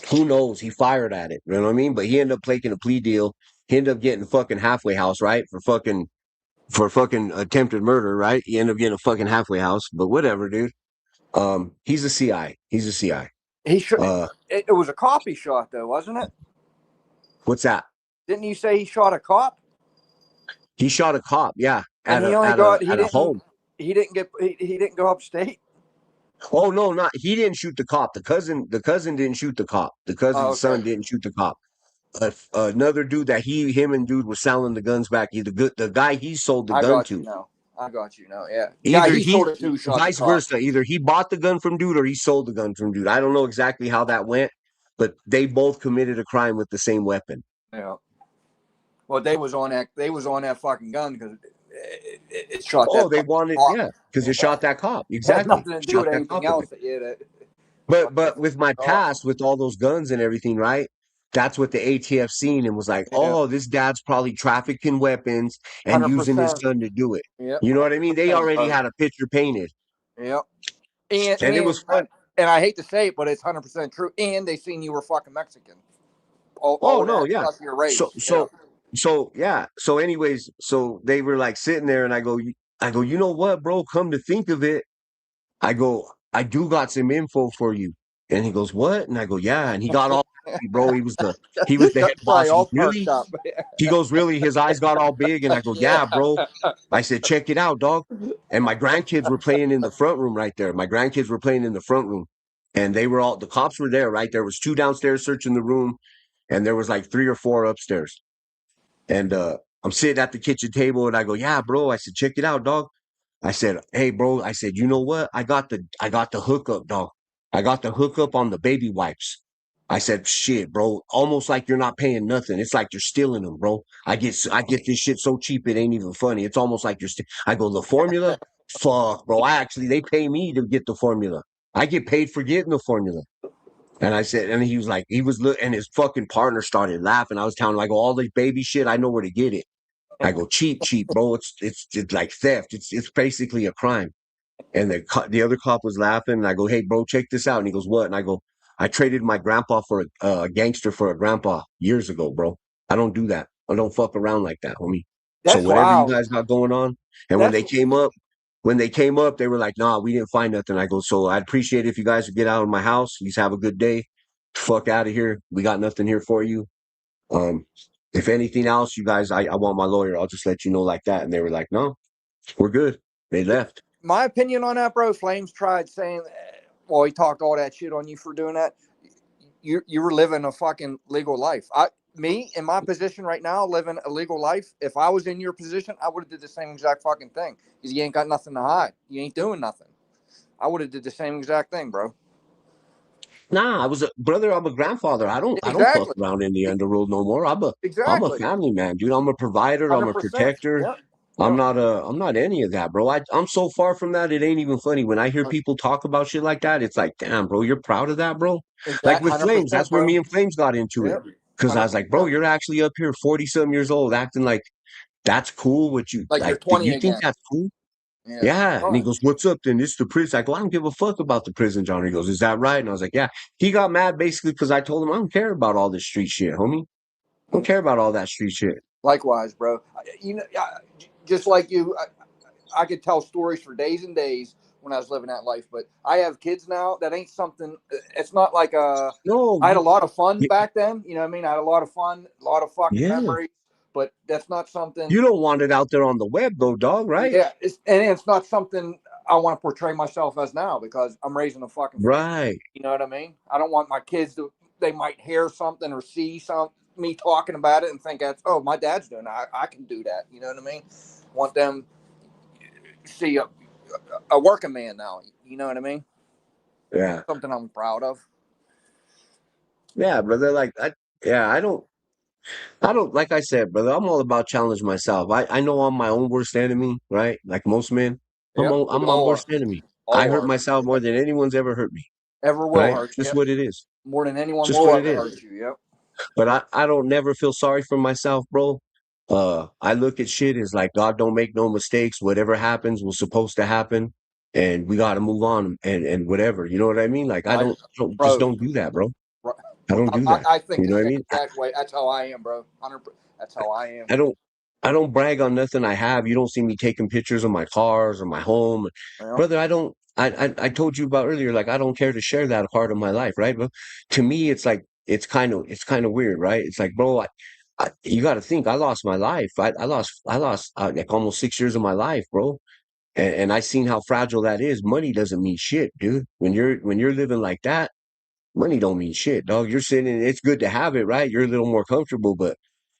who knows? He fired at it. You know what I mean? But he ended up taking a plea deal. He ended up getting fucking halfway house, right? For fucking attempted murder, right? He ended up getting a fucking halfway house. But whatever, dude. He's a CI. He's a CI. He should. Uh, It was a cop he shot, though, wasn't it? what's that? Didn't you say he shot a cop? He shot a cop, yeah, And at he a only at a got he at a didn't home. he didn't go upstate. Oh no, not he didn't shoot the cop. The cousin didn't shoot the cop. The Oh, cousin's son okay. didn't shoot the cop. Another dude that him and dude were selling the guns back. The guy he sold the I got got to. you now. I got you now. Yeah, the guy Either he sold it to shot the vice cop. versa. Either he bought the gun from dude or he sold the gun from dude. I don't know exactly how that went, but they both committed a crime with the same weapon. Yeah. Well, they was on that. They was on that fucking gun because it shot Oh, that they fucking wanted, cop. yeah, because it Yeah. shot that cop. It had Exactly. nothing to do Shot with that anything cop with it. else. Yeah, that shot But that with my cop. past, with all those guns and everything, right? That's what the ATF seen and was like, Yeah, oh, this dad's probably trafficking weapons and using his 100%. son to do it. Yeah, You know what I mean? They 100%, already bro. had a picture painted. Yeah, and And it was fun. I hate to say it, but it's 100% true. And they seen you were fucking Mexican. Oh All no, that yeah. plus your So race. Yeah. so so yeah. So anyways, so they were like sitting there and I go, you know what, bro? Come to think of it, I go, I do got some info for you. And he goes, what? And I go, yeah. And he got all happy, bro. He was the head Got boss. probably He goes, all perked really? up. He goes, really? His eyes got all big. And I go, Yeah. yeah, bro. I said, check it out, dog. And my grandkids were playing in the front room right there. My grandkids were playing in the front room. And the cops were there, right? There was 2 downstairs searching the room. And there was like 3 or 4 upstairs. And I'm sitting at the kitchen table and I go, yeah, bro. I said, check it out, dog. I said, hey, bro. I said, you know what? I got the hookup, dog. I got the hookup on the baby wipes. I said, shit, bro. Almost like you're not paying nothing. It's like you're stealing them, bro. I get this shit so cheap it ain't even funny. It's almost like I go, the formula? Fuck, bro. They pay me to get the formula. I get paid for getting the formula. And I said, and he was like, and his fucking partner started laughing. I was telling him, I go, all this baby shit, I know where to get it. I go, cheap, bro. It's like theft. It's basically a crime. And the other cop was laughing. And I go, hey, bro, check this out. And he goes, what? And I go, I traded my grandpa for a gangster for a grandpa years ago, bro. I don't do that. I don't fuck around like that, homie. So That's whatever you wild. guys got going on, and That's when they came up, they were like, "Nah, we didn't find nothing." I go, "So I'd appreciate it if you guys would get out of my house. Please have a good day. Fuck out of here. We got nothing here for you. Um, if anything else, you guys, I want my lawyer. I'll just let you know like that." And they were like, "No, we're good." They left. my opinion on that, bro. Flames tried saying, well, he talked all that shit on you for doing that. You were living a fucking legal life. Me in my position right now, living a legal life. If I was in your position, I would have did the same exact fucking thing. Because you ain't got nothing to hide. You ain't doing nothing. I would have did the same exact thing, bro. Nah, I was a brother. I'm a grandfather. I don't fuck Exactly. around in the underworld no more. I'm a Exactly. family man, dude. I'm a provider. I'm a 100%. protector. Yep. Yep. I'm not any of that, bro. I'm so far from that. It ain't even funny. When I hear people talk about shit like that, it's like, damn, bro, you're proud of that, bro. Like Exact with Flames, 100%, that's where bro. me and Flames got into it. Yep. Cause I was like, bro, 100%. you're actually up here 40 some years old acting like that's cool. What you Like you're like, do 20 you think again. that's cool? Yeah. Yeah. And he Oh, goes, what's up then? It's the prison. I go, I don't give a fuck about the prison, John. He goes, is that right? And I was like, yeah. He got mad basically because I told him I don't care about all this street shit, homie. I don't care about all that street shit. likewise, bro. You know, just like you, I could tell stories for days and days when I was living that life. But I have kids now. That ain't something. It's not like No, I had a lot of fun back then. You know what I mean? I had a lot of fun, a lot of fucking yeah. memories. But that's not something. You don't want it out there on the web though, dog, right? Yeah, it's not something I want to portray myself as now because I'm raising a fucking family. Right. You know what I mean? I don't want my kids to. They might hear something or see some me talking about it and think that's my dad's doing that. I can do that. You know what I mean? Want them to see a working man now. You know what I mean? Yeah. Something I'm proud of. Yeah, brother. Yeah, I don't, like I said, brother, I'm all about challenge myself. I know I'm my own worst enemy, right? Like most men, Yep, we I'm my all are. worst enemy. I All hurt are. myself more than anyone's ever hurt me, Ever will right? hurt you. Just Yep. what it is. More than anyone Just will what it ever is. hurt you. Yep. But I don't never feel sorry for myself, bro. I look at shit as like God don't make no mistakes. Whatever happens was supposed to happen, and we got to move on and whatever. You know what I mean? Like I, just bro. don't do that, bro. I don't do that. I think You the know what I same mean? exact way. That's how I am, bro. 100. That's how I am. I don't I don't brag on nothing I have. You don't see me taking pictures of my cars or my home. Yep. Brother, I don't I told you about earlier, like I don't care to share that part of my life, right? But to me it's like it's kind of weird, right? It's like, bro, you got to think I lost my life. I lost like almost 6 years of my life, bro. And I seen how fragile that is. Money doesn't mean shit, dude. When you're living like that, money don't mean shit, dog. You're sitting, it's good to have it, right? You're a little more comfortable, but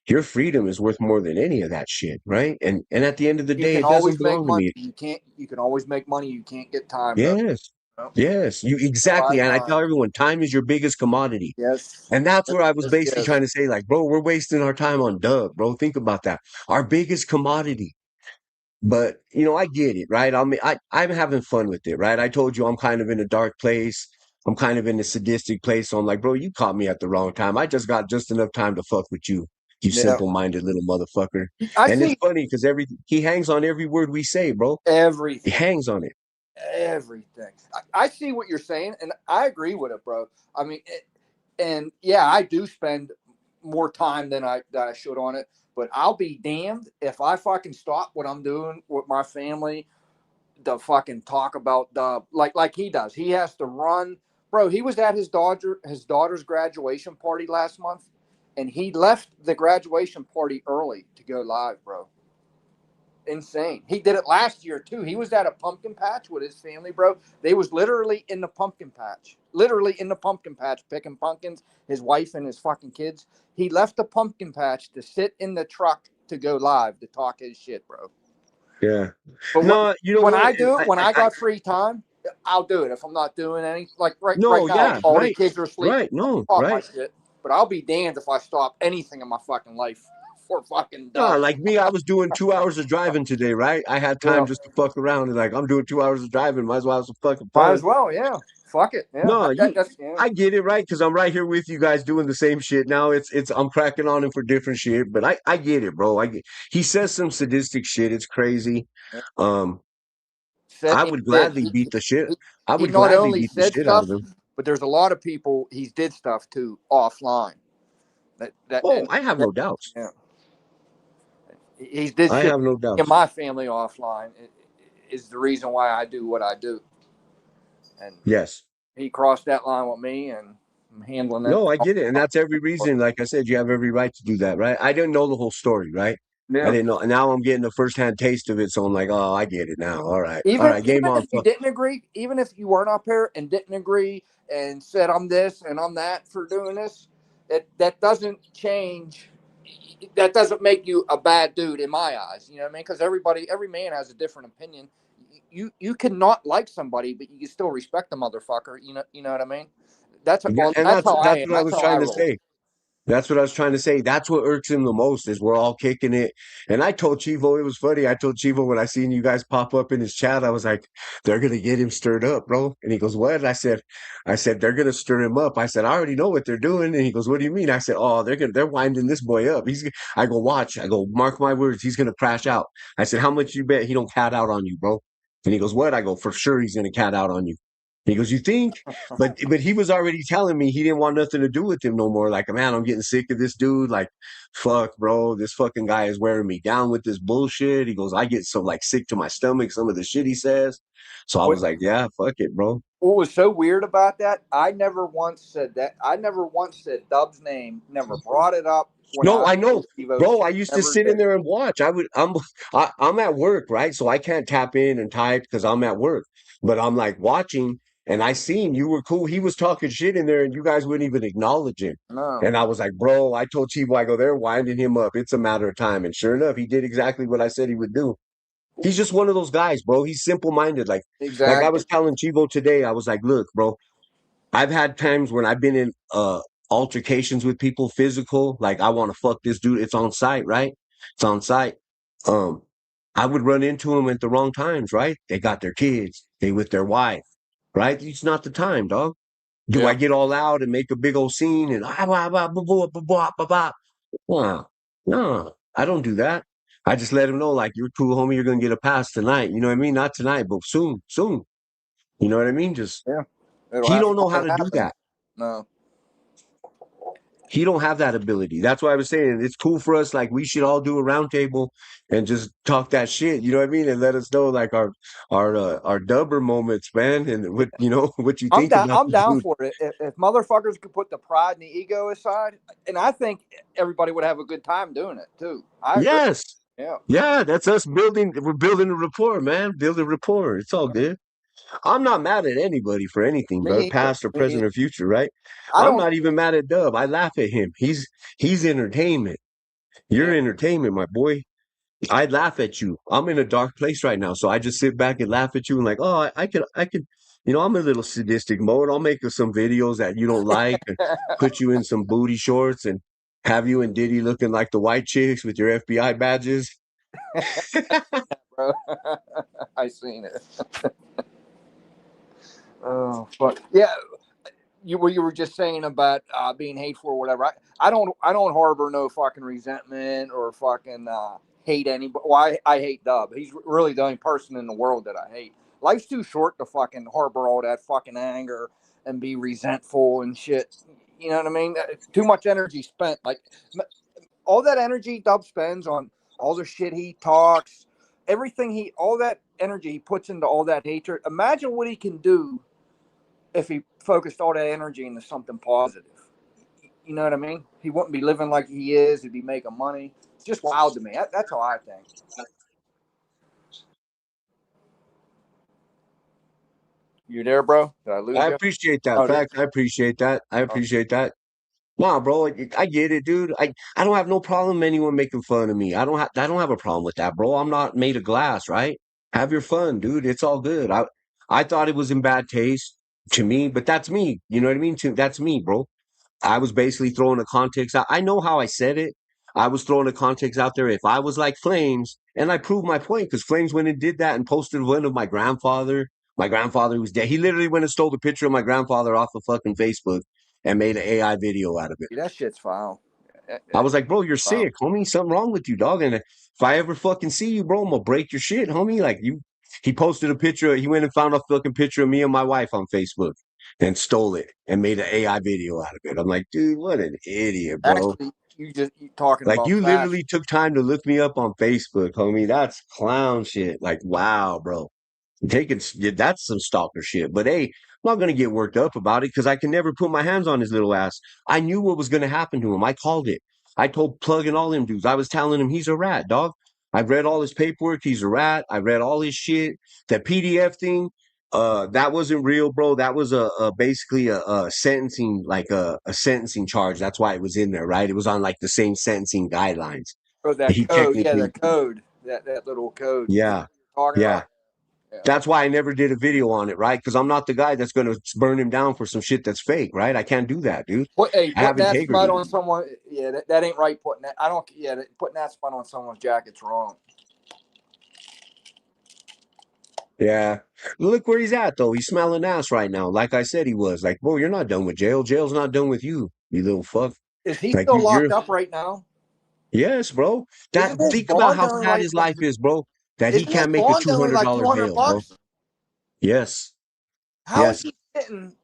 your freedom is worth more than any of that shit, right? And at the end of the You day, can it doesn't always make belong to money. me. You can't. You can always make money. You can't get time, though. Yes. Yep. Yes, you Never exactly. had And I tell time. everyone, time is your biggest commodity. Yes. And that's Yes. where I was Yes. basically Yes. trying to say, like, bro, we're wasting our time on Doug, bro. Think about that. Our biggest commodity. But I get it, right? I'm having fun with it, right? I told you I'm kind of in a dark place. I'm kind of in a sadistic place. So I'm like, bro, you caught me at the wrong time. I just got just enough time to fuck with you, you Yeah. simple-minded little motherfucker. I And it's see funny because he hangs on every word we say, bro. He everything. hangs on it. Everything. I see what you're saying, and I agree with it, bro. I mean, and yeah, I do spend more time than I should on it. But I'll be damned if I fucking stop what I'm doing with my family to fucking talk about the like he does. He has to run, bro. He was at his daughter's graduation party last month, and he left the graduation party early to go live, bro. Insane. He did it last year too. He was at a pumpkin patch with his family, bro. They was literally in the pumpkin patch, literally in the pumpkin patch picking pumpkins. His wife and his fucking kids. He left the pumpkin patch to sit in the truck to go live to talk his shit, bro. Yeah. But No, you know when what? I do it, when I I got free time, I'll do it. If I'm not doing any, like right no, now, yeah, all the right, kids are asleep. right, no, I'll talk my right. shit. But I'll be damned if I stop anything in my fucking life for fucking No, Doug. like me, I was doing 2 hours of driving today, right? I had time Yeah. just to fuck around and like I'm doing 2 hours of driving, might as well have some fucking Might fun. as well, yeah. Fuck it, yeah. No, That's yeah. I get it, right? Because I'm right here with you guys doing the same shit. Now I'm cracking on him for different shit, but I get it, bro. He says some sadistic shit. It's crazy. Yeah. Um, Said I and would did. gladly beat the shit. He I he would not gladly only beat the said shit out stuff, of him. But there's a lot of people he's did stuff to offline. That Oh, and I have that, no doubts. yeah, he's did I shit have no in doubts. my family offline. Is the reason why I do what I do, and Yes. he crossed that line with me, and I'm handling it. No, I get it. And that's every reason. Like I said, you have every right to do that, right? I didn't know the whole story, right? I Yeah. didn't know. Now I'm getting a firsthand taste of it. So I'm like, oh, I get it now. All right. All Even right. Game even on. if you didn't agree, even if you weren't up here and didn't agree and said I'm this and I'm that for doing this, that doesn't change. That doesn't make you a bad dude in my eyes. You know what I mean? Because every man has a different opinion. You cannot like somebody, but you can still respect the motherfucker. You know what I mean? That's Yeah, well, and that's how I that's am. what I That's was how I trying to roll. say. That's what I was trying to say. That's what irks him the most is we're all kicking it. And I told Chivo, it was funny. I told Chivo when I seen you guys pop up in his chat, I was like, they're gonna get him stirred up, bro. And he goes, what? And I said, they're gonna stir him up. I said, I already know what they're doing. And he goes, what do you mean? I said, oh, they're winding this boy up. I go, watch. I go, mark my words, he's gonna crash out. I said, how much you bet he don't cat out on you, bro? And he goes, what? I go, for sure he's gonna cat out on you. He goes, you think? But he was already telling me he didn't want nothing to do with him no more. Like, man, I'm getting sick of this dude. Like, fuck, bro, this fucking guy is wearing me down with this bullshit. He goes, I get so like sick to my stomach, some of the shit he says. So I What was like, yeah, fuck it, bro. what was so weird about that? I never once said that. I never once said Dub's name. Never brought it up when No, I I know, was with Evo. bro. I used to Never sit in did it. there and watch. I'm at work, right? So I can't tap in and type because I'm at work. But I'm like watching, and I seen you were cool. He was talking shit in there, and you guys wouldn't even acknowledge him. No. And I was like, bro, I told Chivo, I go, they're winding him up. It's a matter of time. And sure enough, he did exactly what I said he would do. He's just one of those guys, bro. He's simple minded. Like I Exactly. was telling Chivo today, I was like, look, bro. I've had times when I've been in altercations with people, physical, like I want to fuck this dude. It's on site, right? It's on site. Um, I would run into them at the wrong times, right? They got their kids, they with their wife, right? It's not the time, dog. Do I Yeah. get all out and make a big old scene and Wow. No, I don't do that. I just let him know, like, you're cool, homie, you're gonna get a pass tonight. You know what I mean? Not tonight, but soon, soon. You know what I mean? Just Yeah. It'll he happen don't know how when to it do happens. that. No. He don't have that ability. That's why I was saying it's cool for us. Like we should all do a roundtable and just talk that shit. You know what I mean? And let us know like our dubber moments, man, and what what you I'm think down. about I'm the down dude. for it. If motherfuckers could put the pride and the ego aside, and I think everybody would have a good time doing it too. I agree. Yes, Yeah. yeah, that's us building. We're building a rapport, man. Building rapport. It's all good. I'm not mad at anybody for anything, bro, Me either. past or Me present either. or future, right? I I'm don't. not even mad at Dub. I laugh at him. He's entertainment. You're Yeah. entertainment, my boy. I laugh at you. I'm in a dark place right now, so I just sit back and laugh at you and like, oh, I could, I'm a little sadistic mode. I'll make some videos that you don't like, and put you in some booty shorts and have you and Diddy looking like the white chicks with your FBI badges. Bro. I seen it. Oh fuck. Yeah. You were just saying about being hateful or whatever. I don't harbor no fucking resentment or fucking hate anybody. Well, I hate Dub. He's really the only person in the world that I hate. Life's too short to fucking harbor all that fucking anger and be resentful and shit. You know what I mean? Too much energy spent. Like all that energy Dub spends on all the shit he talks, all that energy he puts into all that hatred. Imagine what he can do if he focused all that energy into something positive. You know what I mean? He wouldn't be living like he is. He'd be making money. It's just wild to me. That's how I think. You there, bro? Did I lose I you? appreciate that Oh, there. fact. I appreciate that. I appreciate that. Nah, bro, I get it, dude. I don't have no problem anyone making fun of me. I don't have a problem with that, bro. I'm not made of glass, right? Have your fun, dude. It's all good. I thought it was in bad taste to me, but that's me. You know what I mean? That's me, bro. I was basically throwing a context out. I know how I said it. I was throwing a context out there. If I was like Flames, and I proved my point because Flames went and did that and posted one of my grandfather. My grandfather was dead. He literally went and stole the picture of my grandfather off of fucking Facebook and made an AI video out of it. See, that shit's foul. I was like, bro, you're Foul. sick, homie. Something wrong with you, dog. And if I ever fucking see you, bro, I'm gonna break your shit, homie. Like you, he posted a picture. He went and found a fucking picture of me and my wife on Facebook. and stole it and made an AI video out of it. I'm like, dude, what an idiot, bro. Actually, you talking Like about you facts. literally took time to look me up on Facebook, homie. That's clown shit. Like, wow, bro. Yeah, that's some stalker shit. But hey, I'm not gonna get worked up about it because I can never put my hands on his little ass. I knew what was gonna happen to him. I called it. I told Plug and all them dudes. I was telling him he's a rat, dog. I read all his paperwork. He's a rat. I read all his shit. That PDF thing, that wasn't real, bro. That was basically a sentencing, like a sentencing charge. That's why it was in there, right? It was on like the same sentencing guidelines. Or that He code, yeah, the technically, code, that little code. You know yeah, what you're talking yeah. about? Yeah. That's why I never did a video on it, right? Because I'm not the guy that's going to burn him down for some shit that's fake, right? I can't do that, dude. Hey, I have putting that spot integrity. on someone, yeah, that ain't right. Putting that, I don't, yeah, putting that spot on someone's jacket's wrong. Yeah. Look where he's at, though. He's smelling ass right now. Like I said, he was. Like, bro, you're not done with jail. Jail's not done with you, you little fuck. Is he Like, still you're, locked up right now? yes, bro. Isn't his Think about bond how only sad his life is, bro, that he isn't his can't make a bond only like $200 200 bail, bro. bucks? Yes. How is Yes. he sitting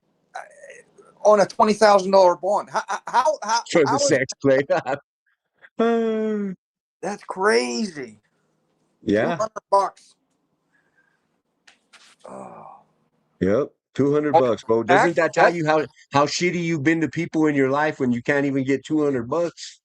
on a $20,000 bond? For the How is sex play. Uh, that's crazy? yeah. 200 bucks. Oh. Yep. 200 Oh, bucks, bro. Doesn't actually, that tell you how shitty you've been to people in your life when you can't even get 200 bucks?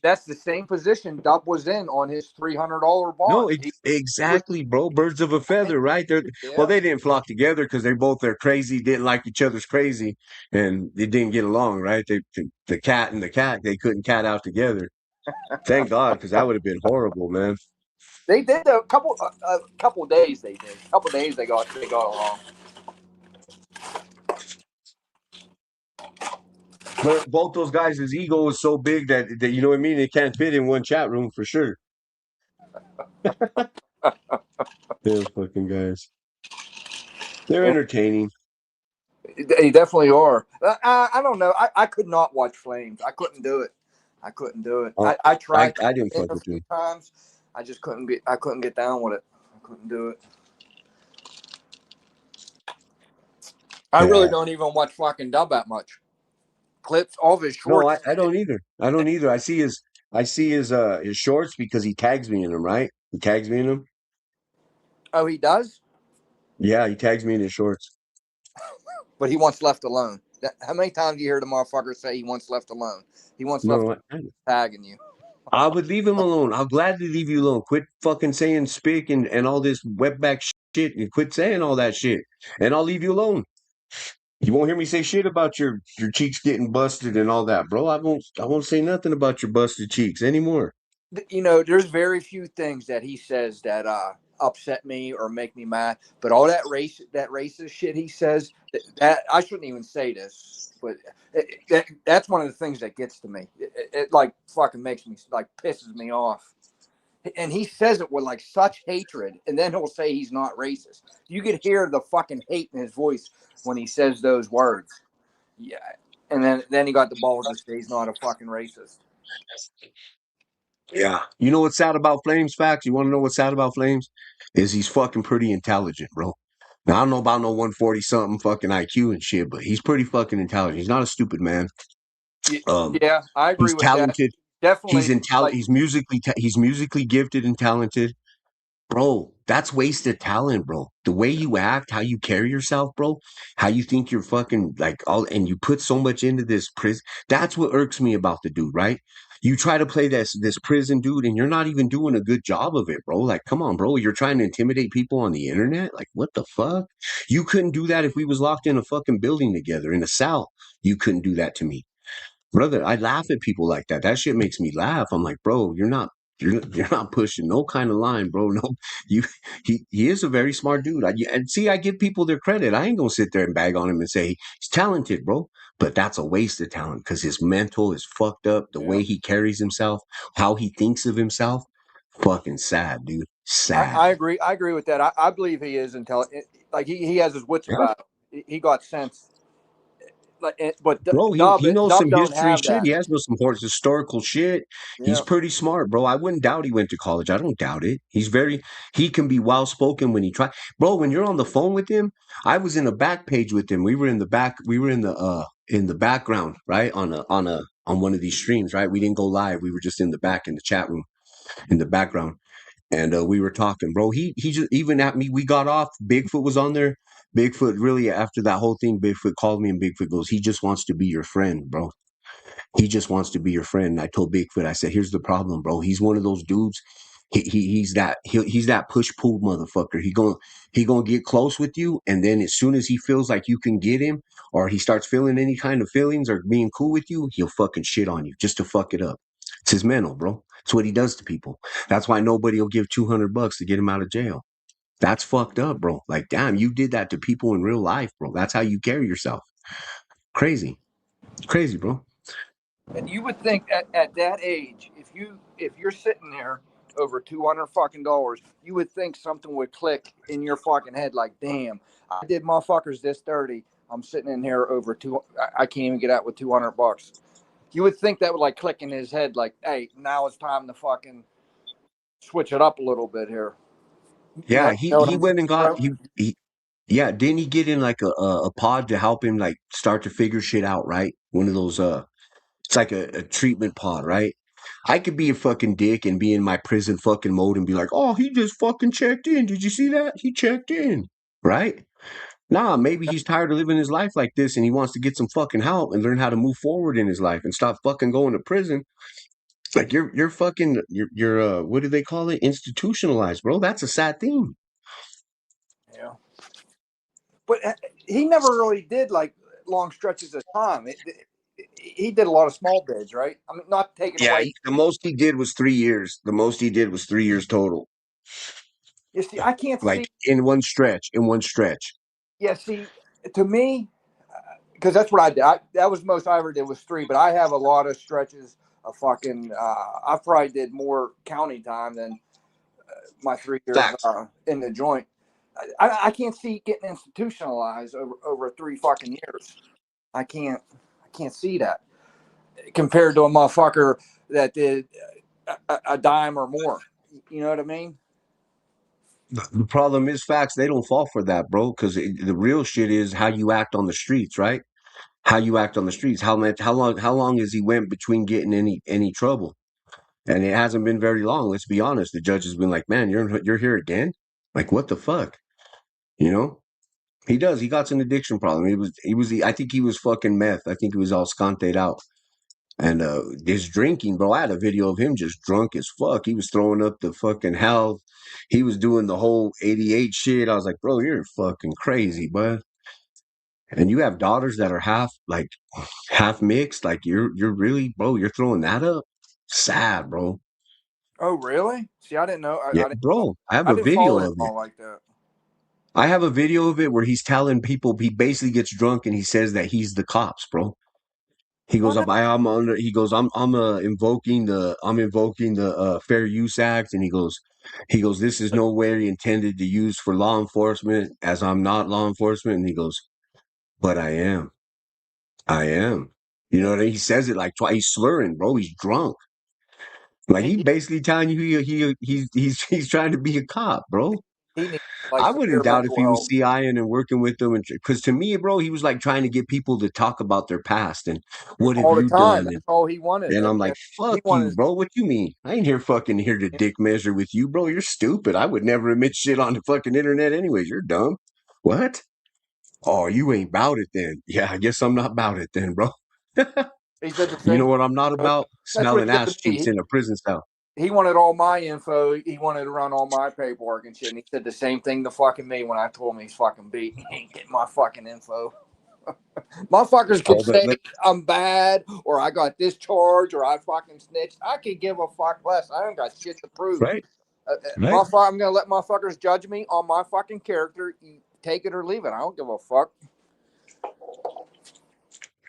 that's the same position Dub was in on his $300 No, bond. exactly, bro. Birds of a feather, right? Well, Yeah. they didn't flock together because they both are crazy, didn't like each other's crazy, and they didn't get along, right? The cat and the cat, they couldn't cat out together. Thank God, because that would have been horrible, man. They did a couple days. They did a couple days. They got along. But both those guys' ego is so big that you know what I mean. They can't fit in one chat room for sure. Those fucking guys. They're entertaining. They definitely are. I don't know. I could not watch Flames. I couldn't do it. I couldn't do it. Uh, I tried I didn't in fuck a with few them. times. I just couldn't get. I couldn't get down with it. I couldn't do it. I really Yeah. don't even watch fucking Dub that much. Clips, all of his No, shorts. I don't either. I don't either. I see his shorts because he tags me in them, right? He tags me in them. Oh, he does, Yeah, he tags me in his shorts. but he wants left alone. How many times do you hear the motherfucker say he wants left alone? He wants left No, alone, tagging you. I would leave him alone. I'll gladly leave you alone. Quit fucking saying spick and all this wetback shit and quit saying all that shit. And I'll leave you alone. You won't hear me say shit about your cheeks getting busted and all that, bro. I won't say nothing about your busted cheeks anymore. There's very few things that he says that upset me or make me mad. But all that racist shit he says, that I shouldn't even say this, but that's one of the things that gets to me. It like fucking makes me like pisses me off. And he says it with like such hatred, and then he'll say he's not racist. You could hear the fucking hate in his voice when he says those words. Yeah, and then he got the balls to say he's not a fucking racist. Yeah. You know what's sad about Flames, Facts? You want to know what's sad about Flames? Is he's fucking pretty intelligent, bro. Now, I don't know about no 140 something fucking IQ and shit, but he's pretty fucking intelligent. He's not a stupid man. Yeah, I agree He's with that. talented. Definitely, like He's musically gifted and talented. Bro, that's wasted talent, bro. The way you act, how you carry yourself, bro, how you think you're fucking like all, and you put so much into this prison. That's what irks me about the dude, right? You try to play this prison dude, and you're not even doing a good job of it, bro. Like, come on, bro. You're trying to intimidate people on the internet. Like, what the fuck? You couldn't do that if we was locked in a fucking building together in a cell. You couldn't do that to me. Brother, I laugh at people like that. That shit makes me laugh. I'm like, bro, you're not pushing no kind of line, bro. No, you he is a very smart dude. And see, I give people their credit. I ain't gonna sit there and bag on him and say he's talented, bro. But that's a waste of talent because his mental is fucked up. The yeah, way he carries himself, how he thinks of himself, fucking sad, dude. Sad. I agree. I agree with that. I believe he is intelligent. Like he has his wits Yeah. about him. He got sense. But Bro, he knows Dub some don't history have shit. that. He has some historical shit. He's Yeah. pretty smart, bro. I wouldn't doubt he went to college. I don't doubt it. He can be well spoken when he try. Bro, when you're on the phone with him, I was in a back page with him. We were in the back. We were in the background, right, on one of these streams, right. We didn't go live. We were just in the back in the chat room in the background. And we were talking, bro. He just even at me. We got off. Bigfoot was on there. Bigfoot really after that whole thing. Bigfoot called me and Bigfoot goes, he just wants to be your friend, bro. He just wants to be your friend. And I told Bigfoot, I said, here's the problem, bro. He's one of those dudes. He's that push pull motherfucker. He gonna get close with you, and then as soon as he feels like you can get him, or he starts feeling any kind of feelings or being cool with you, he'll fucking shit on you just to fuck it up. It's his mental, bro. It's what he does to people. That's why nobody will give $200 to get him out of jail. That's fucked up, bro. Like, damn, you did that to people in real life, bro. That's how you carry yourself. Crazy, crazy, bro. And you would think at that age, if you're sitting there over $200 fucking, you would think something would click in your fucking head. Like, damn, I did motherfuckers this dirty. I'm sitting in here over two. I can't even get out with $200. You would think that would like click in his head. Like, hey, now it's time to fucking switch it up a little bit here. You Yeah, know what he I'm saying, went and got bro? he yeah, didn't he get in like a pod to help him like start to figure shit out, right? One of those it's like a treatment pod, right? I could be a fucking dick and be in my prison fucking mode and be like, "Oh, he just fucking checked in. Did you see that? He checked in." Right? Nah, maybe he's tired of living his life like this and he wants to get some fucking help and learn how to move forward in his life and stop fucking going to prison. Like you're fucking you're what do they call it? Institutionalized, bro. That's a sad thing. Yeah. But he never really did like long stretches of time. He did a lot of small bids, right? I mean, not taking Yeah, away. the most he did was 3 years. The most he did was 3 years total. You see, I can't Like see. in one stretch, in one stretch. Yeah, see, to me, because that's what I did. That was the most I ever did was three. But I have a lot of stretches of fucking. I probably did more county time than my 3 years Facts. in the joint. I can't see getting institutionalized over 3 fucking years. I can't. I can't see that compared to a motherfucker that did a dime or more. You know what I mean? The problem is facts. They don't fall for that, bro. Because the real shit is how you act on the streets, right? How you act on the streets. How long has he went between getting any trouble? And it hasn't been very long. Let's be honest. The judge has been like, "Man, you're here again. Like, what the fuck?" You know. He does. He got an addiction problem. I think he was fucking meth. I think he was all scanted out. And his drinking, bro, I had a video of him just drunk as fuck. He was throwing up the fucking hell. He was doing the whole 88 shit. I was like, bro, you're fucking crazy, bud. And you have daughters that are half mixed. Like you're really, bro, you're throwing that up. Sad, bro. Oh, really? See, I didn't know. Yeah, I didn't. bro. I have I a didn't follow video him of it. all like that. I have a video of it where he's telling people he basically gets drunk and he says that he's the cops, bro. He goes What? up. I'm under. He goes. I'm invoking the Fair Use Act, and he goes. This is no way intended to use for law enforcement, as I'm not law enforcement. And he goes, but I am. I am. You know what I mean? He says it like twice. He's slurring, bro. He's drunk. Like he He, basically telling you he's trying to be a cop, bro. he needs like I severe wouldn't doubt if mental he was health CIing and working with them, and because to me, bro, he was like trying to get people to talk about their past and what have all the you time. done. That's all he wanted. And I'm like, He fuck you, wanted. bro. What you mean? I ain't here to dick measure with you, bro. You're stupid. I would never admit shit on the fucking internet anyways. You're dumb. What? Oh, you ain't about it then. Yeah, I guess I'm not about it then, bro. He said the You same know what thing. I'm not about? That's what Smelling he said ass to me. cheeks in a prison cell. He wanted all my info. He wanted to run all my paperwork and shit. And he said the same thing to fucking me when I told him he's fucking beat. He ain't getting my fucking info. Motherfuckers could Oh, say I'm bad or I got this charge or I fucking snitched. I could give a fuck less. I don't got shit to prove. right, right. I'm gonna let motherfuckers judge me on my fucking character. You take it or leave it. I don't give a fuck.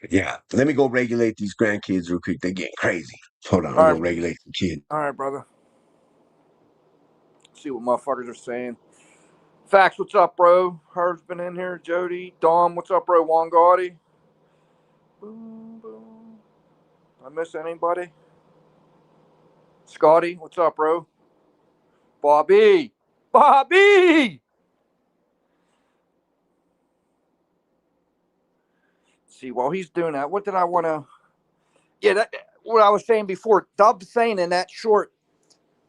Yeah. Let me go regulate these grandkids real quick. They're getting crazy. Hold on, All I'll go right, regulate the kid. all right, brother. See what motherfuckers are saying. Facts, what's up, bro? Herb's been in here. Jody, Dom, what's up, bro? Wangati. Boom, boom. I miss anybody? Scotty, what's up, bro? Bobby! Bobby! See, while he's doing that, what did I want to... Yeah, what I was saying before. Dub's saying in that short,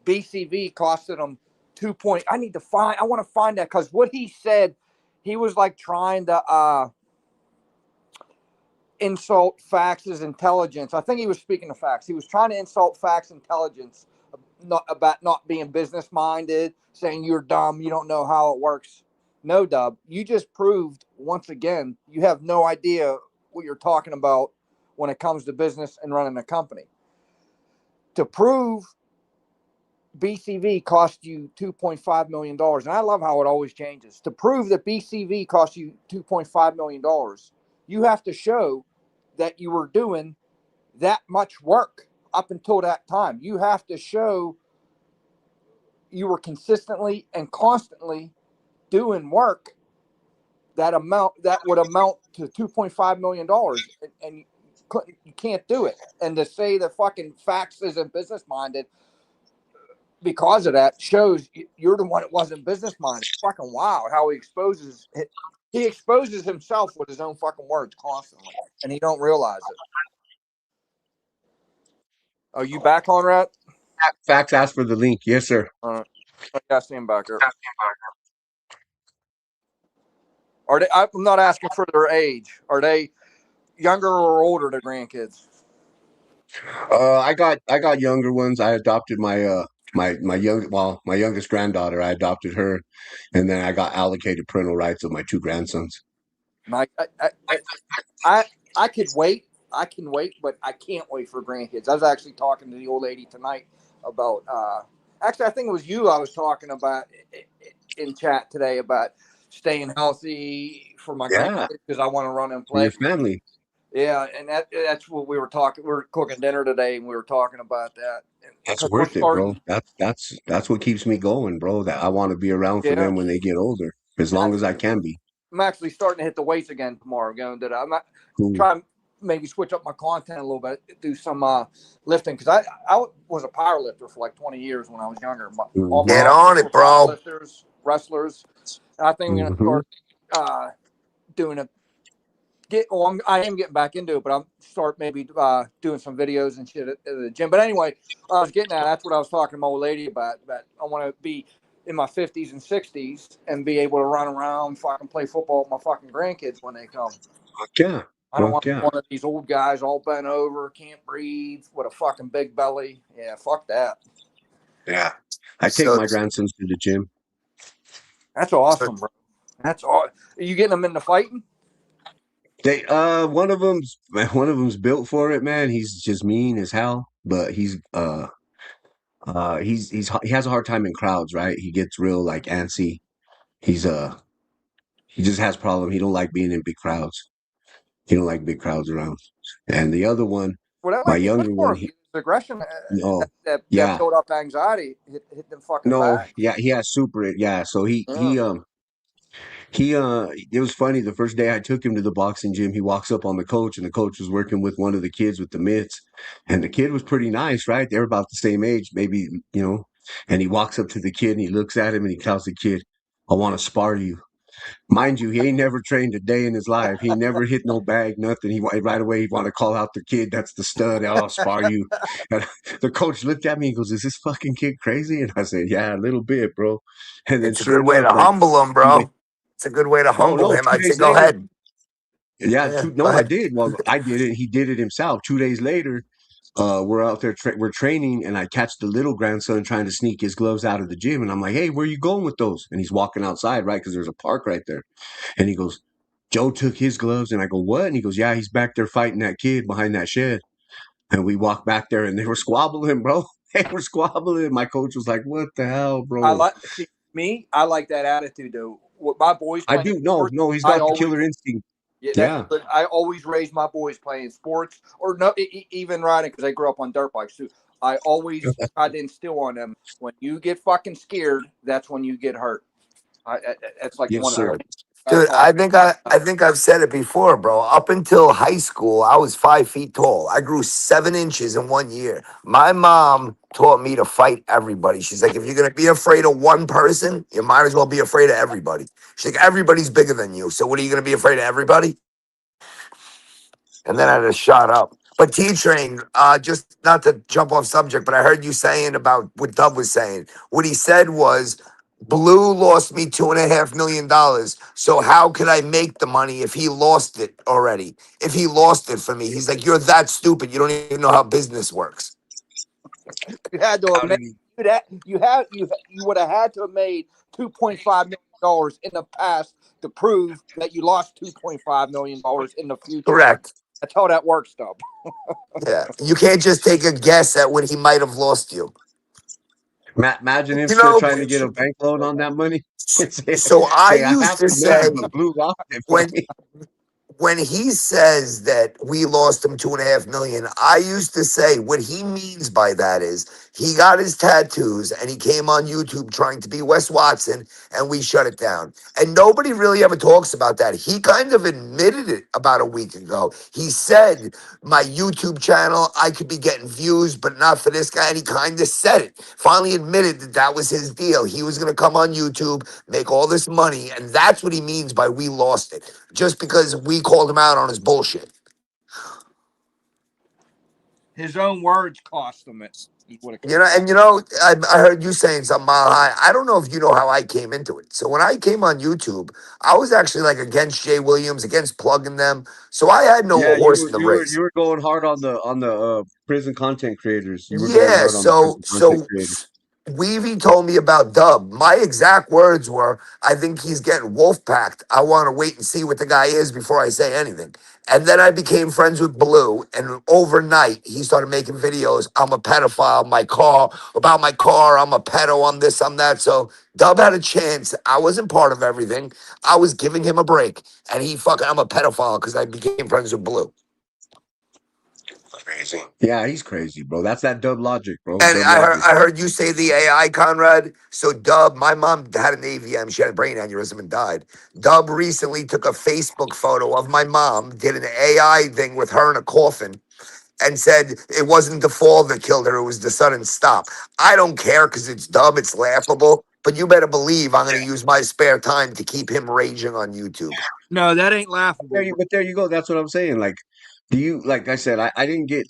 BCV costed him 2 point. I want to find that, because what he said, he was like trying to insult Fax's intelligence. I think he was speaking of Fax. He was trying to insult Fax intelligence about not being business minded, saying you're dumb, you don't know how it works. No, Dub, you just proved once again you have no idea what you're talking about when it comes to business and running a company. To prove BCV cost you $2.5 million, and I love how it always changes. To prove that BCV cost you $2.5 million, you have to show that you were doing that much work up until that time. You have to show you were consistently and constantly doing work that would amount to $2.5 million, and you can't do it. And to say that fucking Fax isn't business minded because of that shows you're the one that wasn't business minded. Fucking wild how he exposes himself with his own fucking words constantly, and he don't realize it. Are you back, Conrad? Fax asked for the link. Yes, sir. I see him back there. Are they? I'm not asking for their age. Are they younger or older, the grandkids? I got younger ones. I adopted my youngest granddaughter. I adopted her, and then I got allocated parental rights of my two grandsons. And I could wait. I can wait, but I can't wait for grandkids. I was actually talking to the old lady tonight about. Actually, I think it was you I was talking about in chat today about staying healthy for my Yeah, grandkids because I want to run and for your play. family. Yeah, and that's what we were talking. We were cooking dinner today, and we were talking about that. That's Because we're worth it, bro. starting. That's what keeps me going, bro. That I want to be around for Yeah, them when they get older, as long as I can be. I'm actually starting to hit the weights again tomorrow. Going to I'm not Cool. trying maybe switch up my content a little bit, do some lifting because I was a power lifter for like 20 years when I was younger. All my Get Mm-hmm. on uncles were it, power bro. lifters, wrestlers. And I think I'm gonna Mm-hmm. start doing a I am getting back into it, but I'm start maybe doing some videos and shit at the gym. But anyway, I was getting at that's what I was talking to my old lady about. That I want to be in my 50s and 60s and be able to run around, fucking play football with my fucking grandkids when they come. Yeah. I don't want Fuck yeah. one of these old guys all bent over, can't breathe, with a fucking big belly. Yeah, fuck that. Yeah. I take So, my grandsons to the gym. That's so awesome, bro. That's all. Are you getting them into fighting? They one of them's built for it, man. He's just mean as hell, but he has a hard time in crowds, right? He gets real like antsy. He's he just has problem. He don't like being in big crowds. He don't like big crowds around. And the other one, Well, that my might be good younger for one, him. His aggression, no, that yeah, built up anxiety, hit them fucking no, back. yeah, he has super, yeah. So Yeah. it was funny. The first day I took him to the boxing gym, he walks up on the coach, and the coach was working with one of the kids with the mitts, and the kid was pretty nice, right? They're about the same age, maybe, you know. And he walks up to the kid and he looks at him and he tells the kid, "I want to spar you." Mind you, he ain't never trained a day in his life. He never hit no bag, nothing. Right away he want to call out the kid. That's the stud. I'll spar you. And the coach looked at me and goes, "Is this fucking kid crazy?" And I said, "Yeah, a little bit, bro." And then it's a sure good way enough, to like, humble him, bro. It's a good way to oh humble no, him. two I'd say, days go later, ahead. yeah, Yeah, go no, I ahead. did. Well, I did it. He did it himself. 2 days later, we're out there, we're training, and I catch the little grandson trying to sneak his gloves out of the gym, and I'm like, "Hey, where you going with those?" And he's walking outside, right, because there's a park right there, and he goes, "Joe took his gloves," and I go, "What?" And he goes, "Yeah, he's back there fighting that kid behind that shed." And we walked back there, and they were squabbling, bro. They were squabbling. My coach was like, "What the hell, I bro?" like see me. I like that attitude though. With my boys I playing do. No, sports, no, he's I got the always killer instinct. yeah. Yeah. But I always raise my boys playing sports or no, even riding because they grew up on dirt bikes too. I always try to instill on them when you get fucking scared, that's when you get hurt. It's like Yes, one of sir. the Dude, why. I think I've said it before, bro. Up until high school, I was 5 feet tall. I grew 7 inches in 1 year. My mom taught me to fight everybody. She's like, if you're gonna be afraid of one person, you might as well be afraid of everybody. She's like, everybody's bigger than you. So what are you gonna be afraid of everybody? And then I just shot up. But T Train, just not to jump off subject, but I heard you saying about what Dub was saying. What he said was, Blue lost me $2.5 million. So how could I make the money if he lost it already? If he lost it for me, he's like, you're that stupid. You don't even know how business works. You had to have How made did he? you would have had to have made $2.5 million in the past to prove that you lost $2.5 million in the future. Correct. That's how that works, Dub. Yeah. You can't just take a guess at when he might have lost you. Imagine him You still know, trying to get a bank loan on that money. say, so I say I used have to the money, say but Blue lost it for when me. when he says that we lost him 2.5 million, I used to say what he means by that is he got his tattoos and he came on YouTube trying to be Wes Watson and we shut it down. And nobody really ever talks about that. He kind of admitted it about a week ago. He said, my YouTube channel, I could be getting views, but not for this guy. And he kind of said it. Finally admitted that that was his deal. He was going to come on YouTube, make all this money. And that's what he means by we lost it, just because we called him out on his bullshit. His own words cost him it. Is what it You comes know, down. and I heard you saying something Mile High. I don't know if you know how I came into it. So when I came on YouTube, I was actually like against Jay Williams, against plugging them. So I had no Yeah, horse in the you race. were going hard on the prison content creators. You were going Yeah, hard on the so prison content creators. Weavy told me about Dub. My exact words were, I think he's getting wolf packed. I want to wait and see what the guy is before I say anything. And then I became friends with Blue, and overnight he started making videos. I'm a pedophile, about my car, I'm a pedo, I'm this, I'm that. So Dub had a chance. I wasn't part of everything. I was giving him a break. And I'm a pedophile because I became friends with Blue. Crazy. Yeah, he's crazy, bro. That's that dub logic, bro. And Dub logic. I heard you say the AI, Conrad. So Dub, my mom had an AVM. She had a brain aneurysm and died. Dub recently took a Facebook photo of my mom, did an AI thing with her in a coffin, and said it wasn't the fall that killed her, it was the sudden stop. I don't care because it's Dub, it's laughable. But you better believe I'm going to use my spare time to keep him raging on YouTube. No, that ain't laughable, bro. But there you go. That's what I'm saying. Like, do you like I said, I didn't get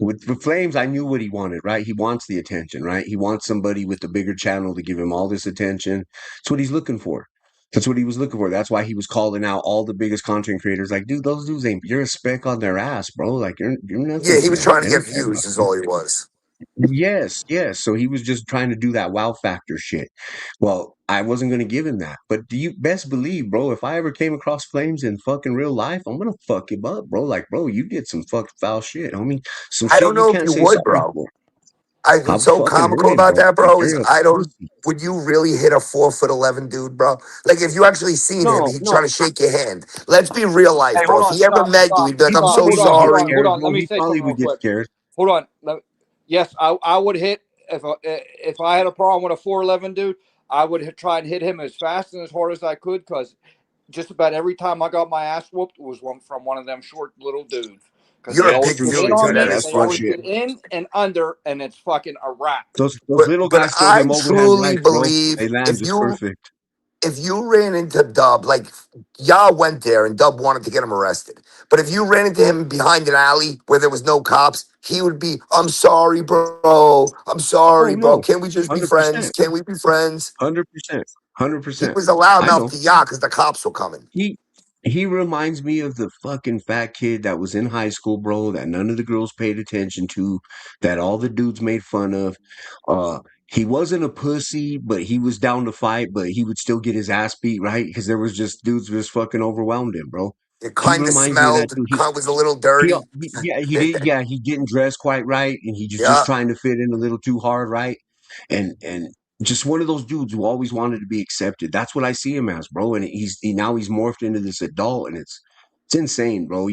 with Flames, I knew what he wanted, right? He wants the attention, right? He wants somebody with a bigger channel to give him all this attention. That's what he's looking for. That's what he was looking for. That's why he was calling out all the biggest content creators. Like, dude, those dudes ain't you're a speck on their ass, bro. Like you're nothing Yeah, he to was them, trying to man. get views, is all he was. Yes, yes. So he was just trying to do that wow factor shit. Well, I wasn't gonna give him that. But do you best believe, bro, if I ever came across Flames in fucking real life, I'm gonna fuck him up, bro. Like, bro, you did some fucking foul shit, homie. Some I shit don't you know if can't you say would, sorry bro. for. What's I'm so fucking comical hurting, about bro. that, Like, bro, is you're a I don't. pussy. Would you really hit a 4'11" dude, bro? Like if you actually seen him, No, he'd try no. to shake your hand. Let's be real life, Hey, bro. hold If on, he ever stop, met you, stop, he'd be like, He "I'm stop. so probably Hold on, would get hold sorry." on, hold scared, on. Let bro. me He say probably something real would get quick. scared. Hold on. Yes, I would hit if I had a problem with a 4'11" dude. I would try and hit him as fast and as hard as I could because just about every time I got my ass whooped was from one of them short little dudes. Because You're they a That's always big true get in dude shit, on too. man. That me. is That's They true funny. always shit. get in and under, and it's fucking a wrap. Those little But guys throw I them overhand truly rights, bro. believe They land just perfect. if you ran into Dub, like y'all went there and Dub wanted to get him arrested. But if you ran into him behind an alley where there was no cops, he would be, I'm sorry, bro. I'm Oh sorry, bro. no. Can we just be friends? 100%. Can we be friends? 100%. He 100%. was a I loudmouth know. to y'all because the cops were coming. He he reminds me of the fucking fat kid that was in high school, bro, that none of the girls paid attention to, that all the dudes made fun of. Uh he wasn't a pussy, but he was down to fight, but he would still get his ass beat, right? Because there was just dudes just fucking overwhelmed him, bro. It He kind of reminds me of that smelled, dude. was a little dirty. Yeah, he did. Yeah, he didn't dress quite right, and he just Yeah. trying to fit in a little too hard, right? And just one of those dudes who always wanted to be accepted. That's what I see him as, bro. And now he's morphed into this adult, and it's insane, bro.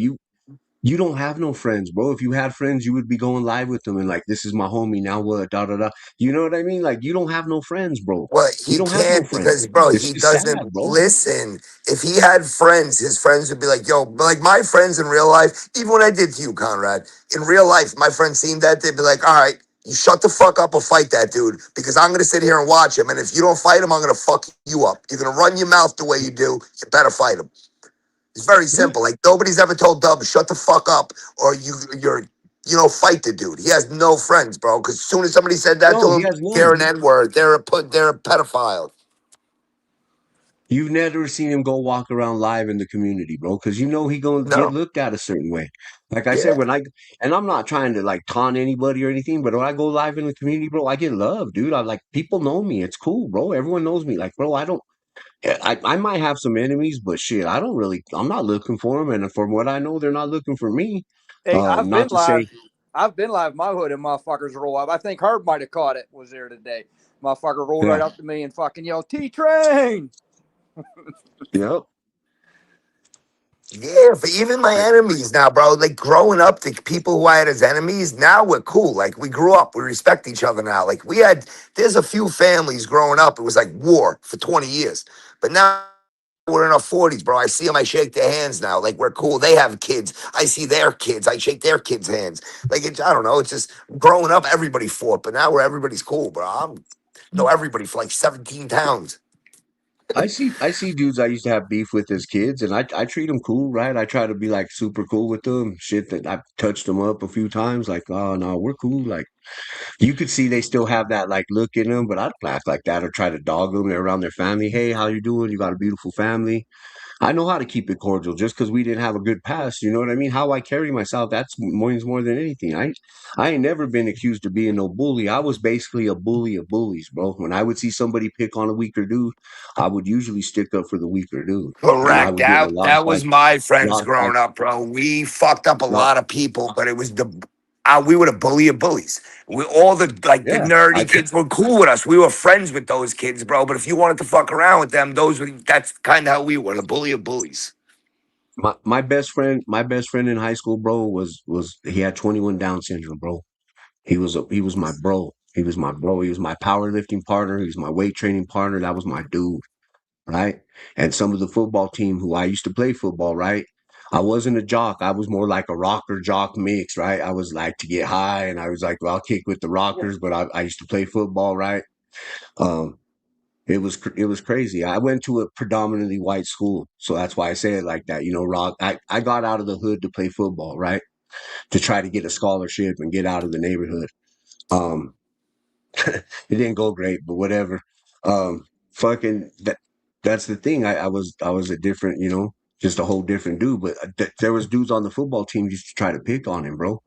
You don't have no friends, bro. If you had friends, you would be going live with them and like, this is my homie. Now what? Da da da. You know what I mean? Like, you don't have no friends, bro. Well, You he don't have no can't friends. because, bro, It's he just sad, doesn't bro. listen. If he had friends, his friends would be like, yo, but like my friends in real life, even when I did to you, Conrad, in real life, my friends seen that, they'd be like, all right, you shut the fuck up or fight that dude because I'm going to sit here and watch him. And if you don't fight him, I'm going to fuck you up. You're going to run your mouth the way you do. You better fight him. It's very Yeah. simple. Like nobody's ever told Dub, shut the fuck up or fight the dude. He has no friends, bro. Because as soon as somebody said that No, to he him, has they're none. an N-word. They're a pedophile. You've never seen him go walk around live in the community, bro, because you know he gonna get No. looked at a certain way. Like I said, Yeah. and I'm not trying to like taunt anybody or anything, but when I go live in the community, bro, I get love, dude. I like people know me. It's cool, bro. Everyone knows me. Like, bro, I might have some enemies, but shit, I'm not looking for them. And from what I know, they're not looking for me. Hey, I've Not been to say, live. I've been live. My hood and motherfuckers roll up. I think Herb might have caught it. Was there today? Motherfucker rolled right yeah, up to me and fucking yelled, "T-Train!" yep. Yeah, but even my I, enemies now, bro, like growing up, the people who I had as enemies, now we're cool. Like we grew up, we respect each other now. There's a few families growing up, it was like war for 20 years. But now we're in our 40s, bro. I see them, I shake their hands now. Like we're cool. They have kids. I see their kids, I shake their kids' hands. I don't know. It's just growing up, everybody fought, but now everybody's cool, bro. Know everybody for like 17 towns. I see dudes I used to have beef with as kids, and I treat them cool, right? I try to be like super cool with them. Shit that I've touched them up a few times, like, oh no, we're cool. Like you could see they still have that like look in them, but I'd act like that or try to dog them. They're around their family. Hey, how you doing? You got a beautiful family. I know how to keep it cordial just because we didn't have a good past. You know what I mean? How I carry myself, that's more than anything. I ain't never been accused of being no bully. I was basically a bully of bullies, bro. When I would see somebody pick on a weaker dude, I would usually stick up for the weaker dude. And I Correct. would get in That was my a friends lot of growing fights. up, bro. We fucked up a Lot, lot of people, but it was we were the bully of bullies. We all the yeah. nerdy kids were cool with us. We were friends with those kids, bro. But if you wanted to fuck around with them, that's kind of how we were, the bully of bullies. My best friend in high school, bro, was he had 21 Down syndrome, bro. He was my bro. He was my bro. He was my powerlifting partner. He was my weight training partner. That was my dude, right? And some of the football team who I used to play football, right? I wasn't a jock. I was more like a rocker jock mix, right? I was like to get high, and I was like, well, I'll kick with the rockers, but I used to play football, right? Um, it was crazy. I went to a predominantly white school, so that's why I say it like that. You know, rock. I got out of the hood to play football, right? To try to get a scholarship and get out of the neighborhood. Um, it didn't go great, but whatever. Fucking that's the thing. I was a different, just a whole different dude. But there was dudes on the football team used to try to pick on him, bro.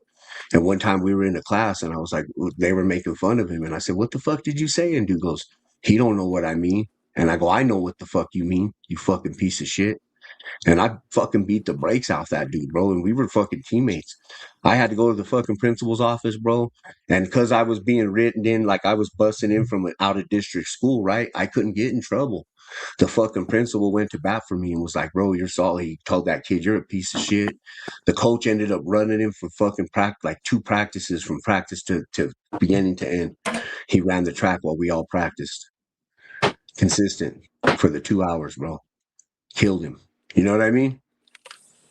And one time we were in a class, and I was like, they were making fun of him, and I said, "What the fuck did you say?" And dude goes, "He don't know what I mean." And I go, "I know what the fuck you mean, you fucking piece of shit." And I fucking beat the brakes off that dude, bro. And we were fucking teammates. I had to go to the fucking principal's office, bro. And because I was being written in, like I was busting in from an out of district school, right? I couldn't get in trouble. The fucking principal went to bat for me and was like, bro, you're salty. He told that kid, you're a piece of shit. The coach ended up running him for fucking practice, like 2 practices from practice to beginning to end. He ran the track while we all practiced. Consistent for the 2 hours, bro. Killed him. You know what I mean?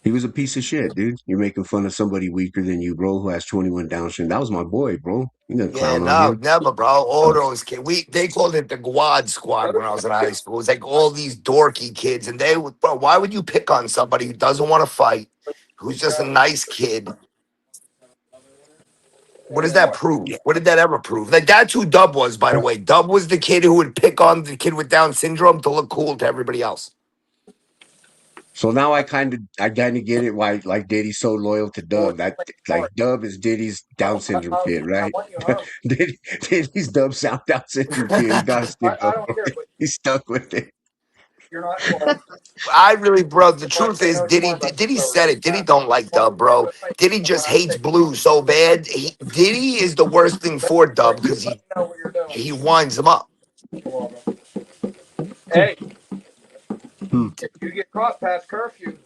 He was a piece of shit, dude. You're making fun of somebody weaker than you, bro, who has 21 Down syndrome. That was my boy, bro. You gonna Yeah, clown on no, him? never, bro. All those kids. They called it the Quad Squad when I was in high school. It was like all these dorky kids, and they would, bro. Why would you pick on somebody who doesn't want to fight, who's just a nice kid? What does that prove? What did that ever prove? Like that's who Dub was, by the way. Dub was the kid who would pick on the kid with Down syndrome to look cool to everybody else. So now I kind of get it why like Diddy's so loyal to Dub. That like Dub is Diddy's Down syndrome kid, right? Diddy's Dub's Down syndrome kid. He got to stick up. He's stuck with it. I really, bro. The truth is, Diddy said it. Diddy don't like Dub, bro. Diddy just hates Blue so bad. Diddy is the worst thing for Dub because he winds him up. Hey, Hmm. if you get caught past curfew,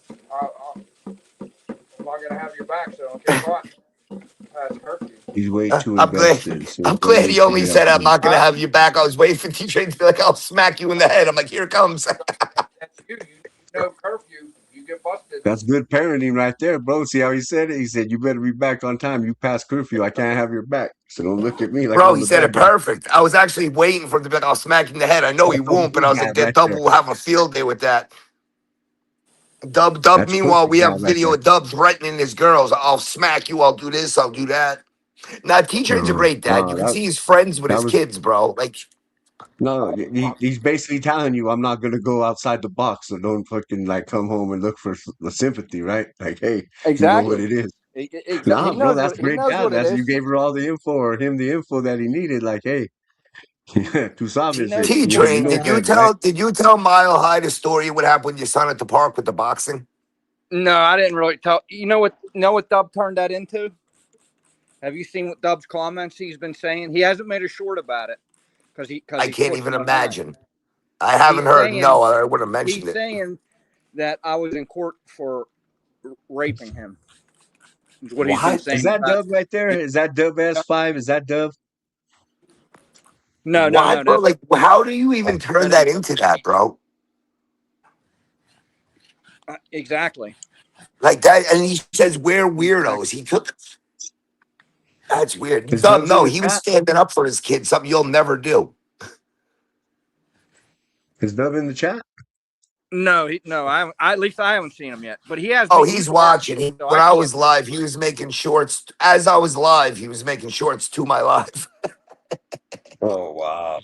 not gonna have your back. So don't get caught past curfew. He's way too I'm glad. invested, so I'm he doesn't glad need he to only get out said, "I'm there. not gonna have you back." I was waiting for TJ to be like, "I'll smack you in the head." I'm like, "Here it comes." That's you. You know curfew. You get busted. That's good parenting right there, bro. See how he said it? He said, "You better be back on time. You passed curfew. I can't have your back. So don't look at me like Bro, I'm he the said it bad guy." perfect. I was actually waiting for him to be like, "I'll smack you in the head." I know he That's some won't, but I good was like, dad "That right Dub there. will have a field day with that." Dub. That's Meanwhile, perfect we have dad right video there. of Dub threatening his girls. "I'll smack you. I'll do this. I'll do that." Now, TJ's a great dad. No, You can see he's friends with that his was kids, bro. Like, no. He's basically telling you, "I'm not gonna go outside the box, so don't fucking like come home and look for the sympathy, right? Like, hey, you know what Exactly. it is." He Nah, bro, knows that's what great dad. it That's you is. gave her all the info or him the info that he needed. Like, hey, tú He sabes knows it. T he's got Train, You know to. bed, right? did you tell Mile High the story of what happened with your son at the park with the boxing? No, I didn't really tell. You know what? Know what Dub turned that into? Have you seen what Dub's comments he's been saying? He hasn't made a short about it because I he can't puts even it online. imagine. I haven't heard. No, I would have mentioned He's it. saying that I was in court for raping him. Is what he's been What? Is saying. that Dub right there? Is that Dub S5? Is that Dub? No. What, bro? That's Like, how do you even turn that that is into that, bro? exactly. Like that, and he says we're weirdos. He took. That's weird. Is Dub, Dubs in no, the he was chat? standing up for his kid. Something you'll never do. Is Dub in the chat? No. At least I haven't seen him yet. But he has Oh, me. he's He's marked watching. me, so When I I can't. was live, he was making shorts. As I was live, he was making shorts to my live. Oh wow. Oh,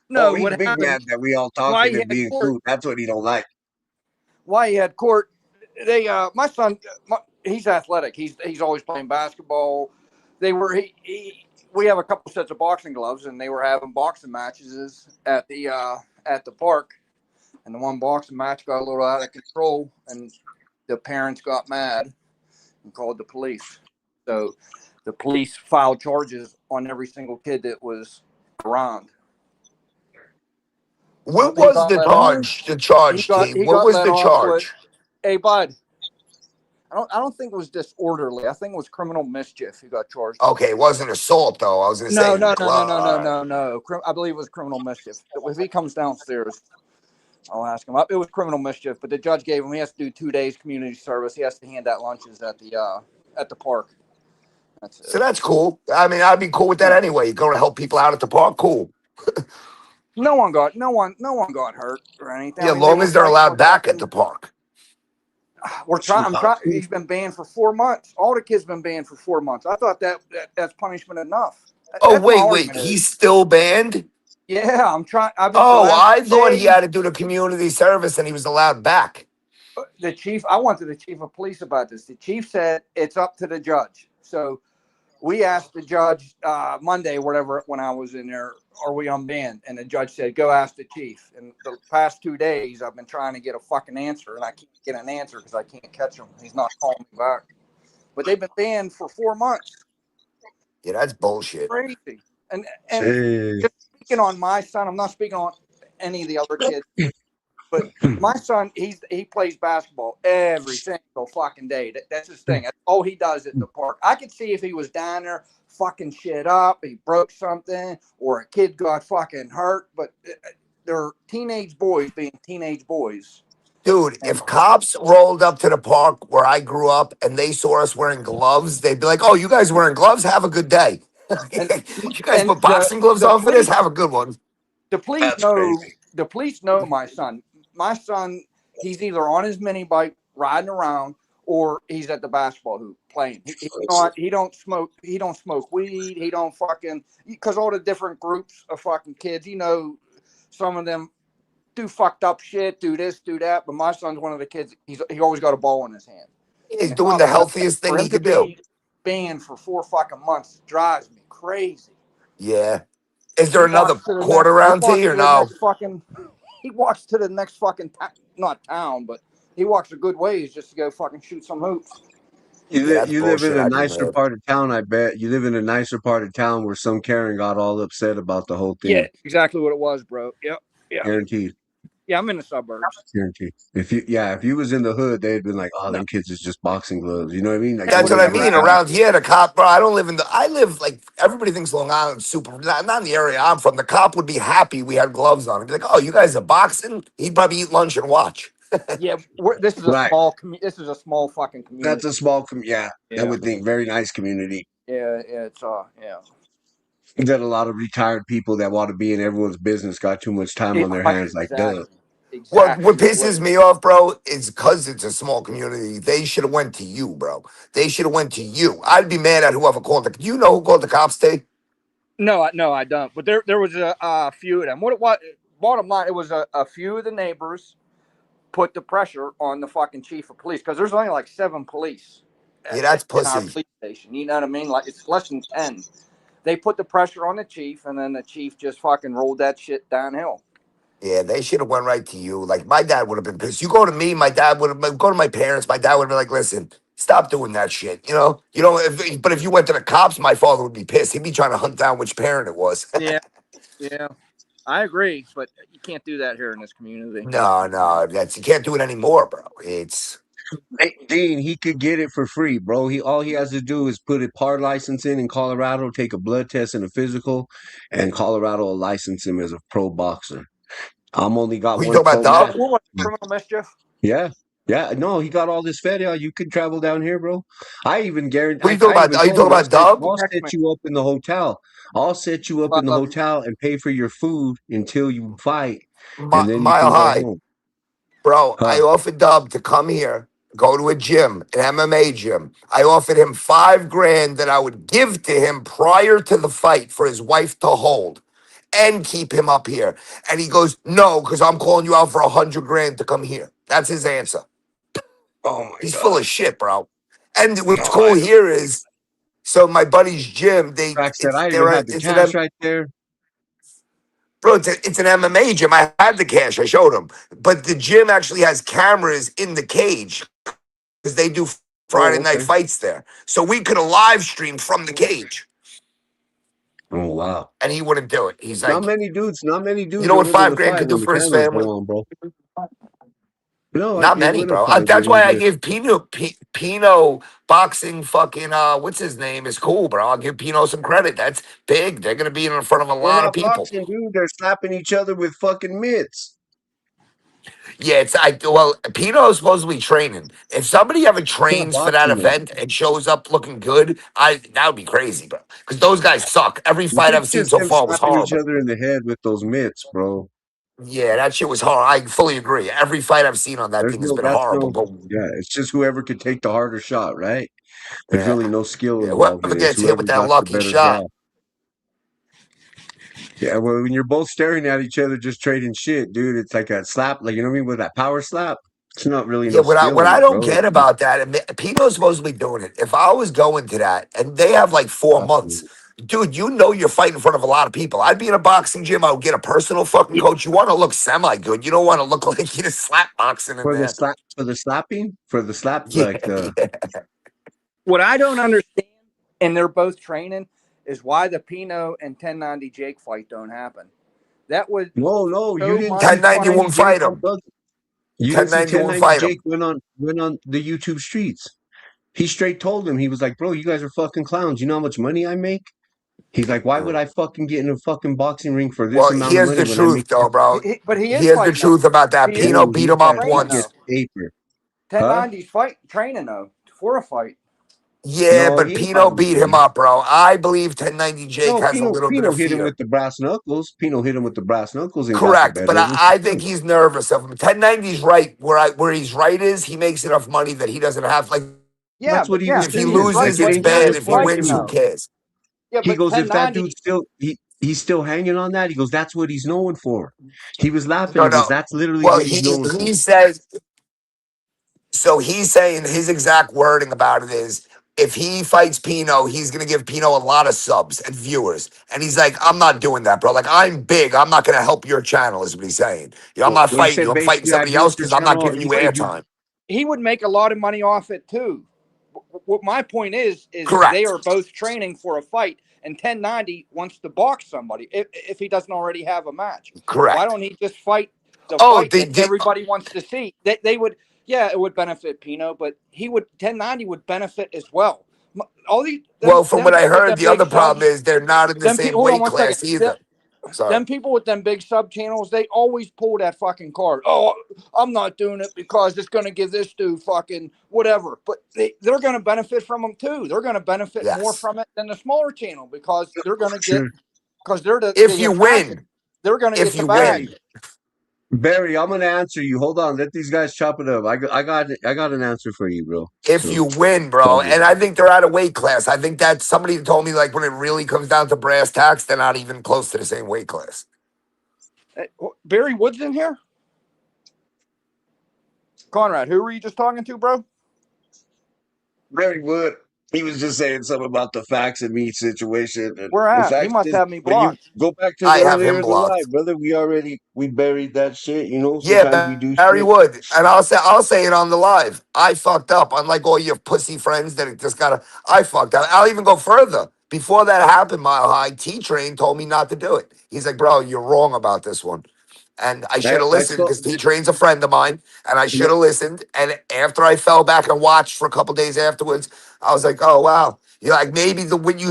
No, he's what big happened? mad that we all Why talking he and had being court? cool. That's what he don't like. Why he had court? My son, he's athletic. He's always playing basketball. We have a couple sets of boxing gloves, and they were having boxing matches at the park. And the one boxing match got a little out of control, and the parents got mad and called the police. So the police filed charges on every single kid that was around. What He was got the let off. charge? The charge, T. He What got was let the off with, charge? "Hey, bud, I don't think it was disorderly. I think it was criminal mischief he got charged with." Okay, it wasn't assault though. I was gonna say No, it was no, no, no, glove. no, no, no, no. I believe it was criminal mischief. If he comes downstairs, I'll ask him. It was criminal mischief, but the judge gave him. He has to do 2 days community service. He has to hand out lunches at the park. That's So it. that's cool. I mean, I'd be cool with that Yeah. anyway. You're going to help people out at the park. Cool. No one got hurt or anything. I Yeah, as mean, they long were as they're fighting allowed like back at fucking. the park. We're trying. I'm No, trying. He's been banned for 4 months. All the kids been banned for 4 months. I thought that's punishment enough. Oh, That's my wait. argument. He's still banned? Yeah, I'm trying. I've been the Oh, last I thought he 2 days. had to do the community service and he was allowed back. The chief. I went to the chief of police about this. The chief said it's up to the judge. So we asked the judge Monday, whatever, when I was in there, are we unbanned? And the judge said, go ask the chief. And the past 2 days, I've been trying to get a fucking answer, and I can't get an answer because I can't catch him. He's not calling me back. But they've been banned for 4 months. Yeah, that's bullshit. Crazy. And Jeez. just speaking on my son, I'm not speaking on any of the other kids. But my son, he plays basketball every single fucking day. That's his thing. That's all he does at the park. I could see if he was down there fucking shit up, he broke something, or a kid got fucking hurt. But they're teenage boys being teenage boys. Dude, And if cops rolled up to the park where I grew up and they saw us wearing gloves, they'd be like, oh, you guys wearing gloves? Have a good day. and, You guys and put boxing gloves the on for this? police Have a good one. That's crazy. The police know my son. My son, he's either on his mini bike riding around or he's at the basketball hoop playing. He don't smoke weed. He don't fucking, because all the different groups of fucking kids, some of them do fucked up shit, do this, do that. But my son's one of the kids, he always got a ball in his hand. He's And it's doing not the fair. healthiest For thing he him to could do. be banned for 4 fucking months drives me crazy. Yeah. Is there another court He around walks T to or the no? next fucking. He walks to the next fucking not town, but he walks a good ways just to go fucking shoot some hoops. Yeah, that's You live in bullshit. a I didn't nicer hear. part of town, I bet. You live in a nicer part of town where some Karen got all upset about the whole Yeah, thing. exactly what it was, bro. Yep. Guaranteed. Yeah, I'm in the suburbs. Guaranteed. If you was in the hood, they'd been like, "Oh, No. them kids is just boxing gloves." You know what I mean? Like they That's would what have I never mean. thought. Around here, the cop, bro. I don't live in the. I live like everybody thinks Long Island's super. Not in the area I'm from. The cop would be happy we had gloves on. He'd be like, "Oh, you guys are boxing?" He'd probably eat lunch and watch. Yeah, this is a Right. small. This is a small fucking That's community. a small, yeah, I Yeah, would think very nice community. yeah, it's yeah. That a lot of retired people that want to be in everyone's business got too much time on their hands. Like, duh. Exactly, What exactly. pisses me off, bro, is because it's a small community. They should have went to you, bro. They should have went to you. I'd be mad at whoever called the. You know who called the cops today? No, I don't. But there was a few of them. What? Bottom line, it was a few of the neighbors put the pressure on the fucking chief of police because there's only like 7 police Yeah, that's in our pussy. police station. You know what I mean? Like it's less than 10. They put the pressure on the chief, and then the chief just fucking rolled that shit downhill. Yeah, they should have went right to you. Like my dad would have been pissed. You go to me, my dad would have go to my parents. My dad would have been like, "Listen, stop doing that shit." You know. But if you went to the cops, my father would be pissed. He'd be trying to hunt down which parent it was. Yeah, yeah, I agree, but you can't do that here in this community. No, that's you can't do it anymore, bro. It's Hey, Dean, he could get it for free, bro. All he has to do is put a par license in Colorado, take a blood test and a physical, and Colorado will license him as a pro boxer. I'm only got who you one talking about, pro match. Dub? Criminal mischief. Yeah. Yeah, no, he got all this fed. Yeah, you could travel down here, bro. I even guarantee. Who you talking I about? even Are you told talking him, about Dub? I'll Text set me. you up in the hotel. I'll set you up I in the love you. hotel and pay for your food until you fight, and then you Mile can go High, home. bro. I Huh? offered Dub to come here, go to a gym, an MMA gym. I offered him $5,000 that I would give to him prior to the fight for his wife to hold and keep him up here. And he goes, "No, because I'm calling you out for $100,000 to come here." That's his answer. Oh my He's full god! of shit, bro. And what's No, cool here is, so my buddy's gym, Crack said I even had the cash right there. bro, it's an MMA gym. I had the cash. I showed him, but the gym actually has cameras in the cage because they do Friday Oh, night okay. fights there. So we could have live streamed from the cage, Oh wow! and he wouldn't do it. He's Not like, many dudes. Not many you dudes know are what willing to 5,000 fight could do when the for his cameras go family? on, bro. No, Not they many, wouldn't bro. fight That's when why you I just. gave Pino boxing fucking what's his name is cool, bro. I'll give Pino some credit. That's big. They're gonna be in front of a They're lot of not people. boxing, dude. They're slapping each other with fucking mitts. Yeah, well, Pino's supposed to be training. If somebody ever It's not trains for that boxing though. event and shows up looking good, that would be crazy, bro. Because those guys suck. Every I fight think I've seen just so them far was slapping each horrible. other in the head with those mitts, bro. Yeah, that shit was horrible. I fully agree. Every fight I've seen on that There's thing has no, been that's horrible. no, But yeah. It's just whoever could take the harder shot, right? There's yeah, really no skill yeah. involved Whoever in it. It's gets hit with whoever that got the lucky better jaw. shot, Yeah, well, when you're both staring at each other, just trading shit, dude, it's like a slap, like you know what I mean, with that power slap. It's not really yeah, no skill what in I it, don't bro. get It's just about that, and Pino's supposed to be doing it. If I was going to that, and they have like 4 months, dude, you know you're fighting in front of a lot of people. I'd be in a boxing gym. I would get a personal fucking coach. You want to look semi good. You don't want to look like you're just slap boxing in there. for the slapping, for the slap, Yeah, like the yeah. What I don't understand, and they're both training, is why the Pino and 1090 Jake fight don't happen. That would no, you so didn't much see 1090 1090 won't fucking. Jake fight on him. Bug. You didn't see 1090 won't 1090 fight Jake him. went on the YouTube streets. He straight told him, he was like, bro, you guys are fucking clowns. You know how much money I make? He's like, why would I fucking get in a fucking boxing ring for this Well, amount of here's money the when I make truth, though, bro. But he is Here's the fighting though. truth about that. He is Pino dude, beat he him up got training get once. though. paper. Huh? 1090's training though for a fight. Yeah, No, but he ain't Pino fighting beat him again. up, bro. I believe 1090 Jake No, has a little bit Pino of hit him fear. with the brass knuckles. Pino hit him with the brass knuckles and got the Correct, but better of him. I think he's nervous of him. 1090's right. Where he's right is he makes enough money that he doesn't have like Yeah, That's what but he yeah, was if he saying. he's right. Like loses, it But it's ain't even bad. a he's If he fight fighting wins, who anymore. though. cares? Yeah, He but goes, if that 1090. dude's still he's still hanging on that, he goes, that's what he's known for. He was laughing. No, He goes, no. that's literally Well, what he's known for. he says so. He's saying his exact wording about it is if he fights Pino, he's gonna give Pino a lot of subs and viewers. And he's like, I'm not doing that, bro. Like I'm big. I'm not gonna help your channel. Is what he's saying. You know, I'm Well, not he fighting you. said I'm fighting basically I somebody built else your because I'm not channel. giving you He said you airtime. He would make a lot of money off it too. What my point is they Correct. are both training for a fight, and 1090 wants to box somebody if he doesn't already have a match. Why Correct. don't he just fight the Oh, fight they that did. everybody wants to see. They would, yeah, it would benefit Pino, but he would 1090 would benefit as well. All these Well, from them what I people with heard, them the big other problem subs, is they're not in the them same people. Hold on weight one second. class either. Sorry. Them people with them big sub channels, they always pull that fucking card. Oh, I'm not doing it because it's going to give this dude fucking whatever. But they're going to benefit from them too. They're going to benefit more Yes. from it than the smaller channel because they're going to get, Sure. because they're If they you have passion. win, They're going to if get the you bag. win, Barry, I'm gonna answer you. Hold on, let these guys chop it up. I got an answer for you, bro. if So you win, it's all bro, good. and I think they're out of weight class. I think that somebody told me like when it really comes down to brass tacks, they're not even close to the same weight class. Barry Woods in here? Conrad, who were you just talking to, bro? Very good. He was just saying something about the facts and me situation. And Where the at? He facts must is have me when you blocked. go back to I the have earlier him in the blocked. live, brother, we buried that shit, you know. Sometimes Yeah, we do Barry shit. Wood, and I'll say it on the live. I fucked up, unlike all your pussy friends that just gotta. I fucked up. I'll even go further. Before that happened, Mile High T Train told me not to do it. He's like, bro, you're wrong about this one. And I should have I listened saw because T Train's a friend of mine, and I should yeah, have listened. And after I fell back and watched for a couple days afterwards, I was like, oh wow. You're like maybe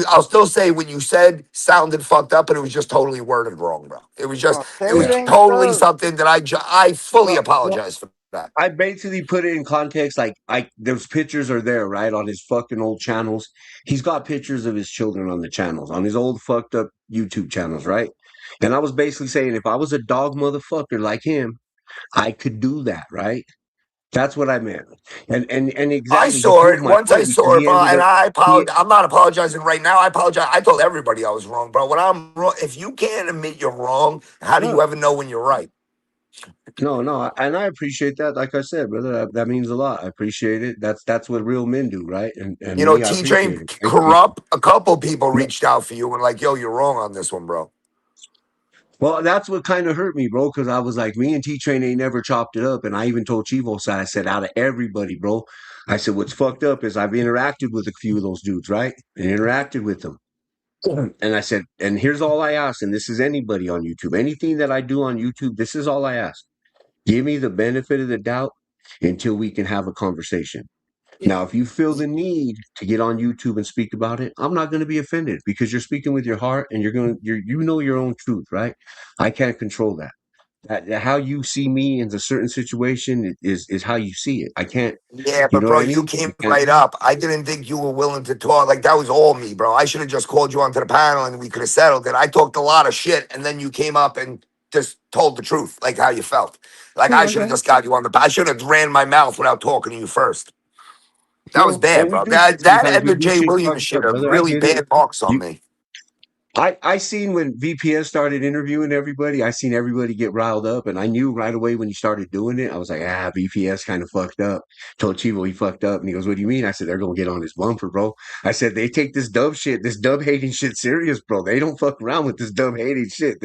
I'll still say what you said sounded fucked up, but it was just totally worded wrong, bro. It Say was it yeah. ain't totally so. something that I fully Well, apologize for that. I basically put it in context. Like, those pictures are there, right, on his fucking old channels. He's got pictures of his children on the channels, on his old fucked up YouTube channels, right? And I was basically saying, if I was a dog motherfucker like him, I could do that, right? That's what I meant. And I exactly, he saw proved it my once. I point because saw it, he bro, ended and up I he apologize. I'm not apologizing right now. I apologize. I told everybody I was wrong, bro. When I'm wrong, if you can't admit you're wrong, how do no, you ever know when you're right? no, and I appreciate that. Like I said, brother, that means a lot. I appreciate it. That's what real men do, right? And You know, me, I T Train appreciate it. Thank you. corrupt. A couple people Yeah. reached out for you and like, yo, you're wrong on this one, bro. Well, that's what kind of hurt me, bro, because I was like, me and T Train ain't never chopped it up. And I even told Chivo side, I said, out of everybody, bro, I said, what's fucked up is I've interacted with a few of those dudes, right? And interacted with them. And I said, and here's all I ask, and this is anybody on YouTube. Anything that I do on YouTube, this is all I ask. Give me the benefit of the doubt until we can have a conversation. Now, if you feel the need to get on YouTube and speak about it, I'm not going to be offended because you're speaking with your heart and you know your own truth, right? I can't control that. How you see me in a certain situation is how you see it. I can't, Yeah, you but know bro, what I you mean? I came can't. right up. I didn't think you were willing to talk. Like that was all me, bro. I should have just called you onto the panel and we could have settled it. I talked a lot of shit, and then you came up and just told the truth, like how you felt. Like I No, I should have got it. just got you on the. I should have ran my mouth without talking to you first. That was Well, bad, we bro. do shit That sometimes. and We the do Jay shit Williams fucked shit up, are brother. I really get it. bad marks on You me. I seen when VPS started interviewing everybody, I seen everybody get riled up, and I knew right away when he started doing it. I was like, VPS kind of fucked up. Told Chivo he fucked up, and he goes, "What do you mean?" I said, "They're gonna get on his bumper, bro." I said, "They take this dub shit, this dub hating shit serious, bro. They don't fuck around with this dub hating shit.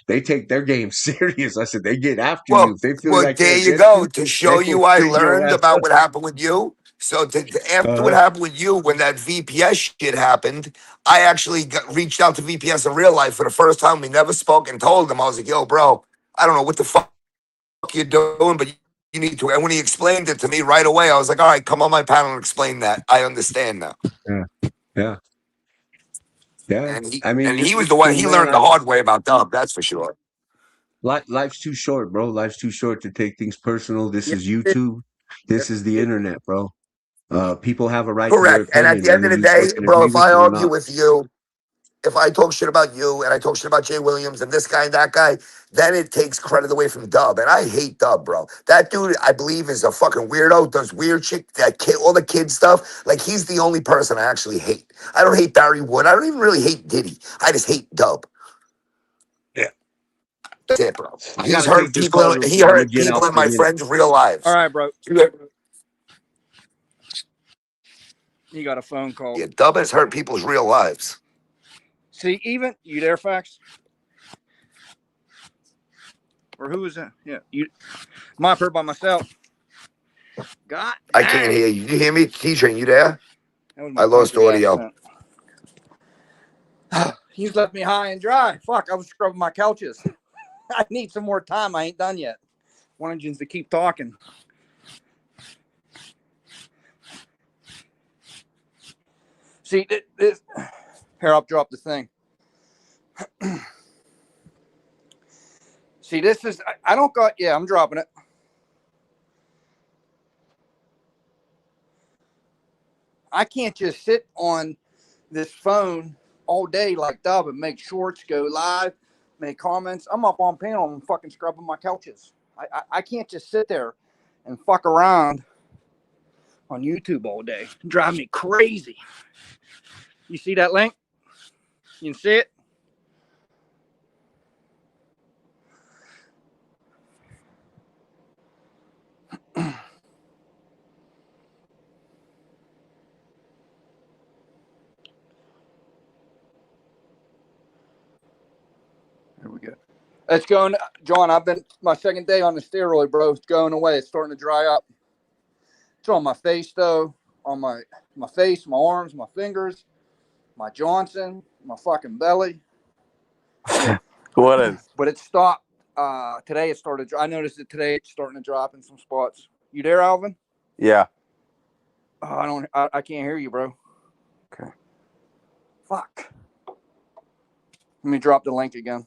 They take their game serious." I said, "They get after you Well, if they feel well, like they're there you against go. you. To They show will you, I clean your learned ass about up." what happened with you. So after what Uh-huh. happened with you, when that VPS shit happened, I actually reached out to VPS in real life for the first time. We never spoke and told him. I was like, "Yo, bro, I don't know what the fuck you're doing, but you need to." And when he explained it to me right away, I was like, "All right, come on my panel and explain that. I understand now." Yeah, yeah, yeah. And he I mean, and you're he was the one. cool, He man. learned the hard way about Dub. That's for sure. Life's too short, bro. Life's too short to take things personal. This Yeah. is YouTube. This is the internet, bro. People have a right to their Correct. And at opinion, the end whether of the you day, fucking bro, agree if with I it or argue not. with you, if I talk shit about you and I talk shit about Jay Williams and this guy and that guy, then it takes credit away from Dub. And I hate Dub, bro. That dude, I believe, is a fucking weirdo, does weird shit, that kid, all the kid stuff. Like, he's the only person I actually hate. I don't hate Barry Wood. I don't even really hate Diddy. I just hate Dub. Yeah. That's it, bro. I gotta take this call real He quick. I'm gonna hurt get out people in for a my minute. friends' real All lives. right, bro. Yeah, He got a phone call. Dub has hurt people's real lives. See, even you there, Fax? Or who is that? Yeah, you. I'm up here by myself. God I can't dang. hear you. You hear me? T-Train, you there? That was I my lost country audio. accent. He's left me high and dry. Fuck, I was scrubbing my couches. I need some more time. I ain't done yet. Wanted you to keep talking. See, this here, I'll drop the thing. See, this is, I don't got, yeah, I'm dropping it. I can't just sit on this phone all day like Dub and make shorts, go live, make comments. I'm up on panel and fucking scrubbing my couches. I can't just sit there and fuck around on YouTube all day. Drive me crazy. You see that link? You can see it? There we go. It's going, John, I've been, my second day on the steroid, bro. It's going away. It's starting to dry up. It's on my face, though. On my face, my arms, my fingers, my Johnson, my fucking belly. What is? But it stopped. Today it started. I noticed that today it's starting to drop in some spots. You there, Alvin? Yeah. Oh, I can't hear you, bro. Okay. Fuck. Let me drop the link again.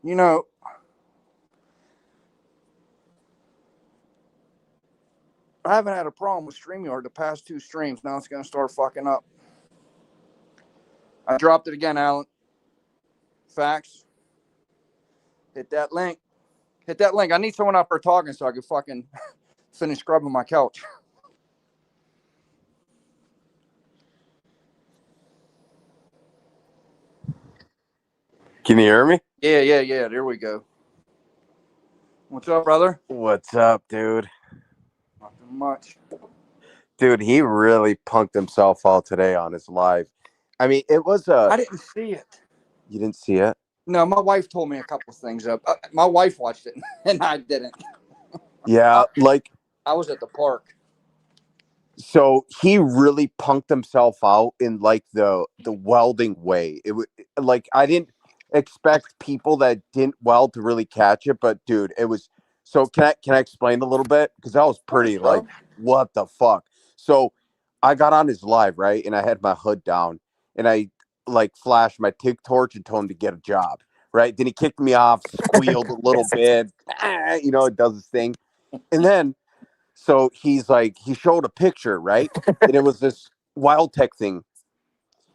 You know, I haven't had a problem with StreamYard the past 2 streams. Now it's going to start fucking up. I dropped it again, Alan. Facts. Hit that link. Hit that link. I need someone up there talking so I can fucking finish scrubbing my couch. Can you hear me? Yeah. There we go. What's up, brother? What's up, dude? Nothing much. Dude, he really punked himself out today on his live. I mean, it was I didn't see it. You didn't see it? No, my wife told me a couple things up. My wife watched it, and I didn't. Yeah, like I was at the park. so he really punked himself out in like the welding way. It was like I didn't expect people that didn't weld to really catch it, but dude, it was so can I explain a little bit? Because that was pretty Course, bro. like what the fuck. So I got on his live, right? And I had my hood down and I like flashed my TIG torch and told him to get a job. Right. Then he kicked me off, squealed a little bit, you know, it does his thing. And then so he's like, he showed a picture, right? And it was this Wild Tech thing.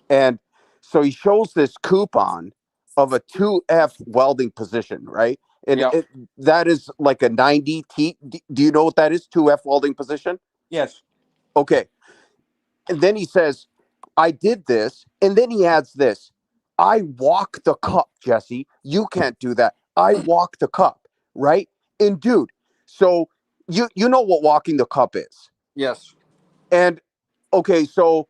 And so he shows this coupon of a 2F welding position, right? And Yeah. that is like a 90 T. Do you know what that is? 2F welding position? Yes. Okay. And then he says, I did this. And then he adds this. I walk the cup, Jesse. You can't do that. I walk the cup, right? And dude, so you know what walking the cup is. Yes. And okay, so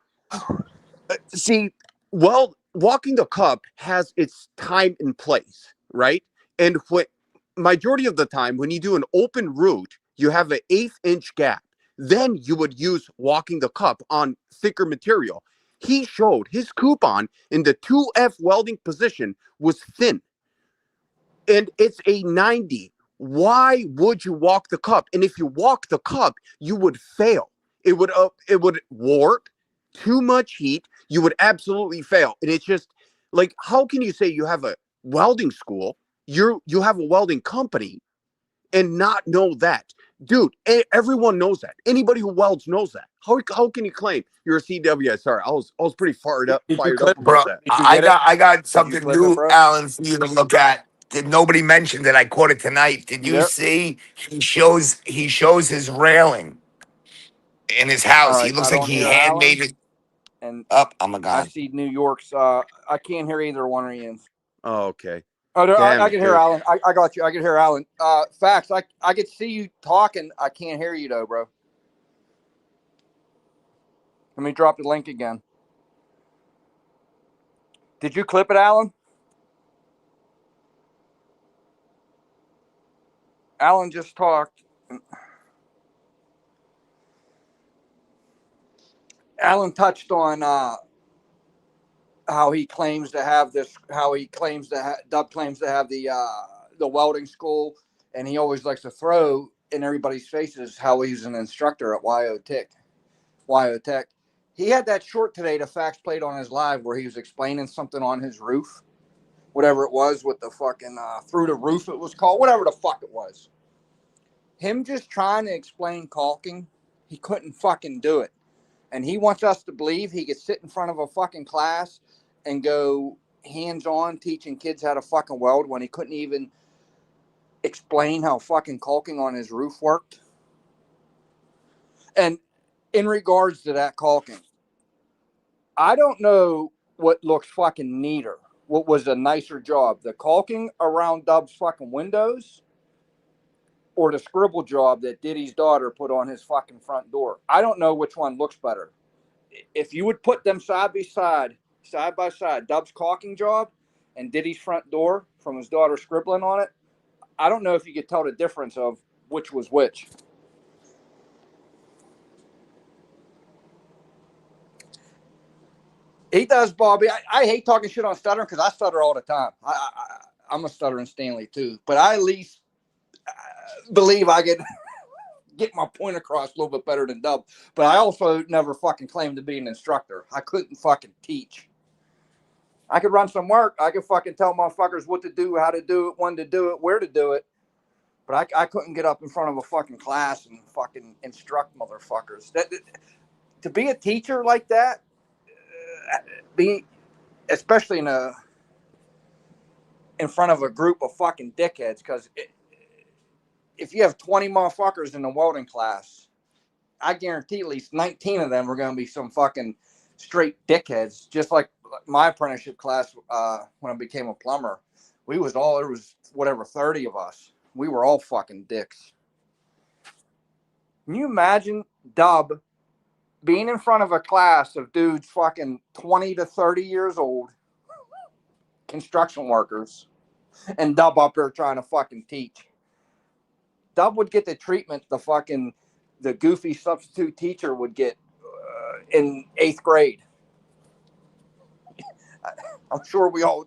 see, well, walking the cup has its time and place, right? And what majority of the time when you do an open route, you have an 1/8 inch gap. Then you would use walking the cup on thicker material. He showed his coupon in the 2F welding position was thin. And it's a 90. Why would you walk the cup? And if you walk the cup, you would fail. It would warp, too much heat. You would absolutely fail. And it's just like, how can you say you have a welding school? You have a welding company and not know that? Dude, everyone knows that. Anybody who welds knows that. How can you claim you're a CW? Sorry, I was pretty fired up Bro, about that. Did you get it? I got Did you something clip it, new, bro? Alan, for you to look at. Did nobody mention that I caught it tonight? Did you Yep. see? He shows his railing in his All house. He right. I looks like don't he hear Alan, handmade it and up. Oh my I god. see New York's. I can't hear either one of you. Oh, okay. Oh, Damn I it, can hear dude. Alan. I got you. I can hear Alan. Facts. I could see you talking. I can't hear you though, bro. Let me drop the link again. Did you clip it, Alan? Alan just talked. Alan touched on how he claims to have this, how he claims to Dub claims to have the welding school, and he always likes to throw in everybody's faces how he's an instructor at YO Tech. He had that short today, the Facts played on his live, where he was explaining something on his roof, whatever it was with the fucking through the roof it was called, whatever the fuck it was. Him just trying to explain caulking, he couldn't fucking do it. And he wants us to believe he could sit in front of a fucking class and go hands-on teaching kids how to fucking weld when he couldn't even explain how fucking caulking on his roof worked. And in regards to that caulking, I don't know what looks fucking neater. What was a nicer job? The caulking around Dub's fucking windows or the scribble job that Diddy's daughter put on his fucking front door? I don't know which one looks better. If you would put them side by side, Dub's caulking job and Diddy's front door from his daughter scribbling on it, I don't know if you could tell the difference of which was which. He does, Bobby. I hate talking shit on stuttering because I stutter all the time. I'm a stuttering Stanley too, but I at least believe I get my point across a little bit better than Dub. But I also never fucking claimed to be an instructor. I couldn't fucking teach. I could run some work. I could fucking tell motherfuckers what to do, how to do it, when to do it, where to do it. But I couldn't get up in front of a fucking class and fucking instruct motherfuckers. To be a teacher like that, especially in front of a group of fucking dickheads, because if you have 20 motherfuckers in the welding class, I guarantee at least 19 of them are going to be some fucking straight dickheads. Just like my apprenticeship class when I became a plumber, there was whatever 30 of us. We were all fucking dicks. Can you imagine Dub being in front of a class of dudes fucking 20 to 30 years old, construction workers, and Dub up there trying to fucking teach? Dub would get the treatment the goofy substitute teacher would get in 8th grade. I'm sure we all,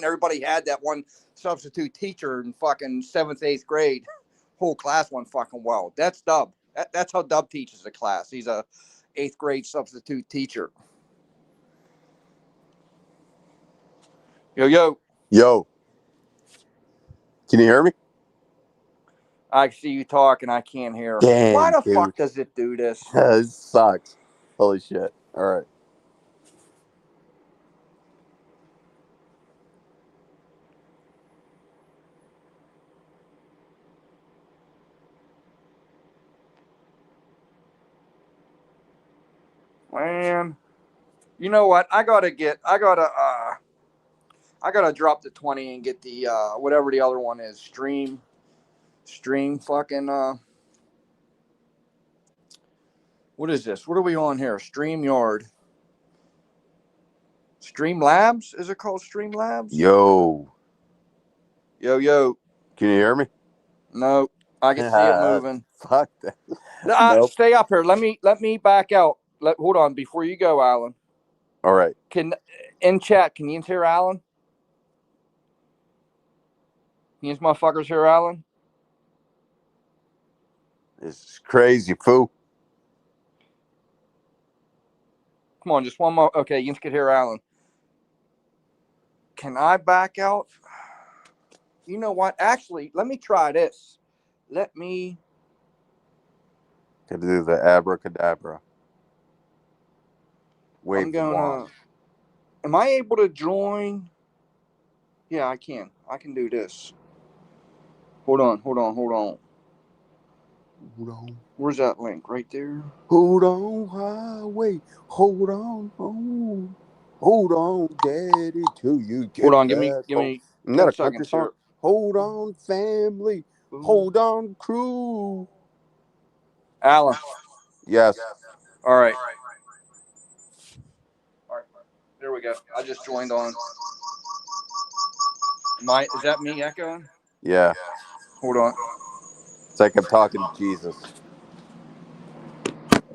everybody had that one substitute teacher in fucking 7th, 8th grade. Whole class went fucking well. That's Dub. That's how Dub teaches a class. He's a 8th grade substitute teacher. Yo. Can you hear me? I see you talking. I can't hear. Damn, why the dude. fuck does it do this? This sucks. Holy shit. All right. Man, you know what? I gotta drop the 20 and get the whatever the other one is. Stream fucking what is this? What are we on here? StreamYard. Streamlabs? Is it called Streamlabs? Yo. Yo. Can you hear me? No, I can see it moving. Fuck that. Nope. Stay up here. Let me back out. Hold on before you go, Alan. All right. In chat, can you hear Alan? Can you motherfuckers hear Alan? This is crazy, fool. Come on, just one more. Okay, you can hear Alan. Can I back out? You know what? Actually, let me try this. Let me. Gotta do the abracadabra. Wave I'm gonna. Am I able to join? Yeah, I can. I can do this. Hold on. Where's that link? Right there. Hold on, highway. Hold on. Hold on, daddy, till you get Hold on. Give back me. home. Isn't that a country seconds song? here. Hold on, family. Hold on, crew. Alan. Yes. All right. There we go. I just joined on. Is that me echoing? Yeah. Hold on. It's like I'm talking to Jesus. Can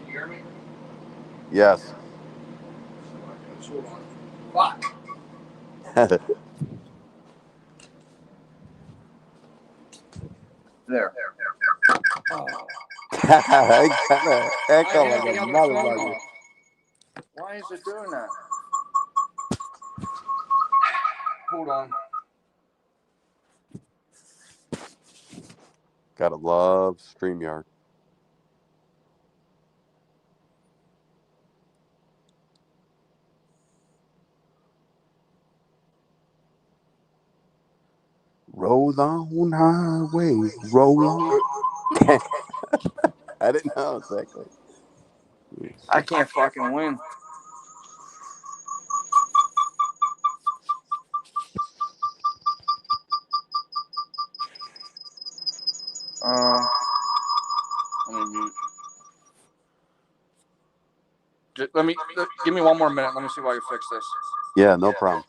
you hear me? Yes. Hold on. Fuck. There. Oh. I got an I echo like have a the other phone motherfucker. on. Why is it doing that? Hold on. Gotta love StreamYard. Roll on highway, roll on. I didn't know exactly. I can't fucking win. Let me mute. Give me one more minute. Let me see if I can fix this. Yeah, no problem.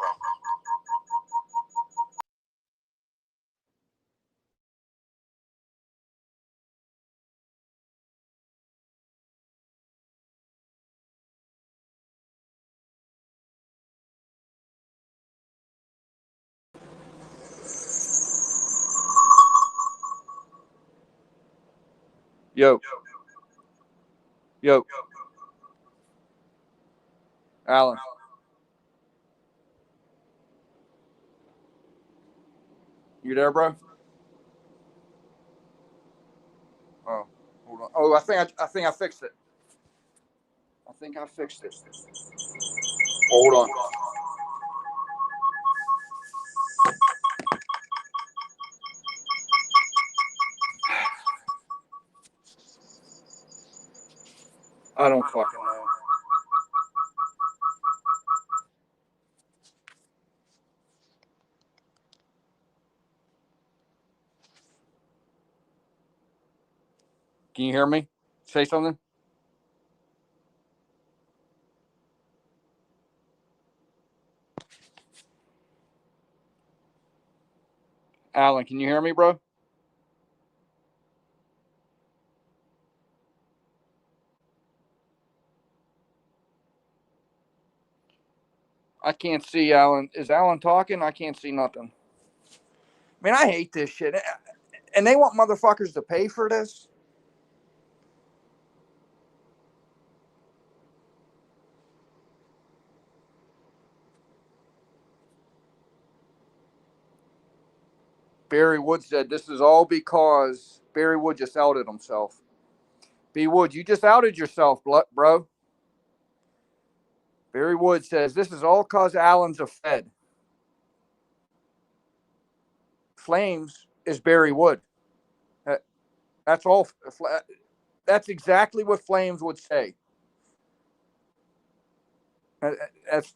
Yo. Alan. You there, bro? Oh, hold on. Oh, I think I fixed it. I think I fixed it. Hold on. I don't fucking know. Can you hear me? Say something. Alan, can you hear me, bro? I can't see Alan. Is Alan talking? I can't see nothing. Man, I hate this shit. And they want motherfuckers to pay for this? Barry Wood said this is all because Barry Wood just outed himself. B. Wood, you just outed yourself, bro. Barry Wood says this is all because Allen's a Fed. Flames is Barry Wood. That's all. That's exactly what Flames would say.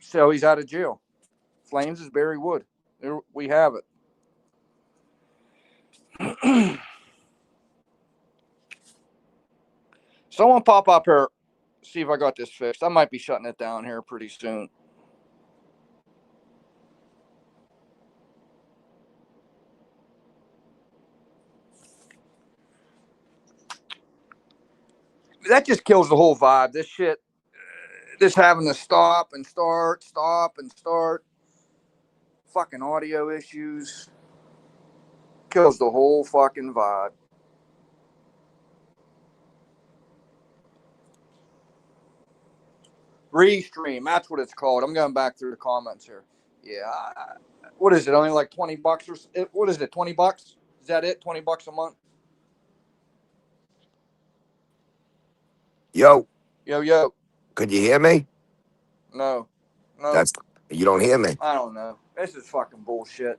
So he's out of jail. Flames is Barry Wood. There we have it. Someone pop up here. See if I got this fixed. I might be shutting it down here pretty soon. That just kills the whole vibe. This shit, this having to stop and start, fucking audio issues, kills the whole fucking vibe. Restream, that's what it's called. I'm going back through the comments here. Yeah, what is it? Only like $20 or what is it? $20? Is that it? $20 a month? Yo, Yo. could you hear me? No. That's you don't hear me. I don't know. This is fucking bullshit.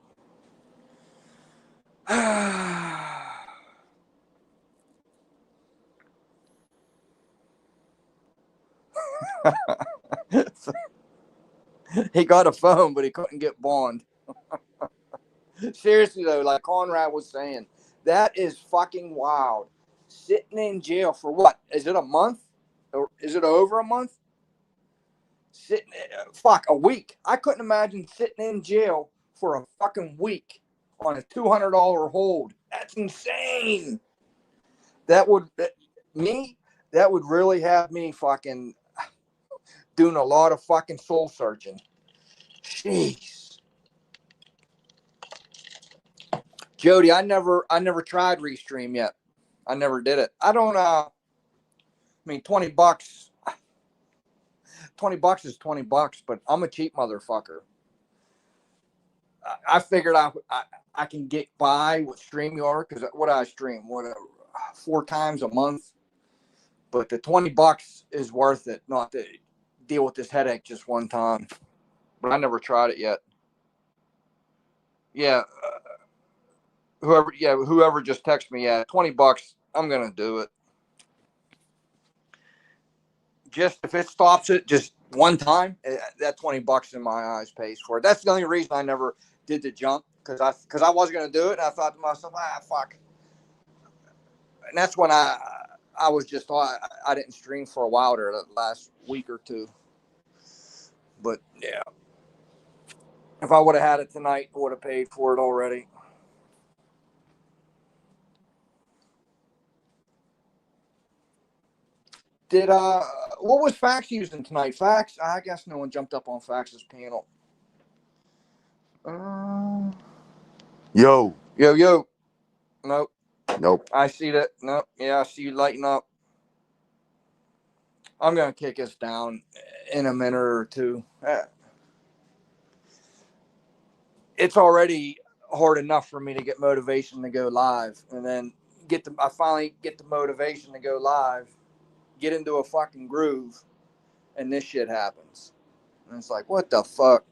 He got a phone, but he couldn't get bond. Seriously though, like Conrad was saying, that is fucking wild. Sitting in jail for what? Is it a month? Or is it over a month? Sitting, a week. I couldn't imagine sitting in jail for a fucking week on a $200 hold. That's insane. That would really have me fucking. doing a lot of fucking soul searching. Jeez. Jody, I never tried Restream yet. I never did it. I don't I mean $20. $20 is $20, but I'm a cheap motherfucker. I figured I can get by with StreamYard because what I stream, 4 times a month. But the $20 is worth it, not to deal with this headache just one time. But I never tried it yet. Yeah, whoever just texted me, $20, I'm gonna do it. Just if it stops it just one time, that $20 in my eyes pays for it. That's the only reason I never did the jump, because I was gonna do it, and I thought to myself, fuck. And that's when I was just I didn't stream for a while there the last week or two. But yeah, if I would have had it tonight, I would have paid for it already. Did what was Fax using tonight? Fax? I guess no one jumped up on Fax's panel. Yo. Nope. I see that. Nope. Yeah, I see you lighting up. I'm gonna kick us down in a minute or two. It's already hard enough for me to get motivation to go live, and then I finally get the motivation to go live, get into a fucking groove, and this shit happens. And it's like, what the fuck?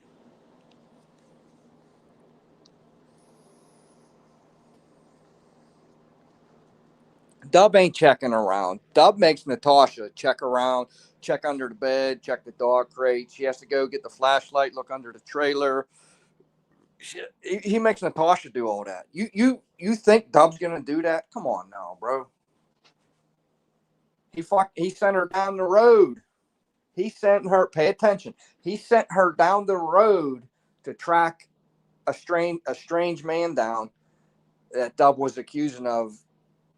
Dub ain't checking around. Dub makes Natasha check around, check under the bed, check the dog crate. She has to go get the flashlight, look under the trailer. He makes Natasha do all that. You think Dub's gonna do that? Come on now, bro. He sent her down the road. He sent her, pay attention. He sent her down the road to track a strange man down that Dub was accusing of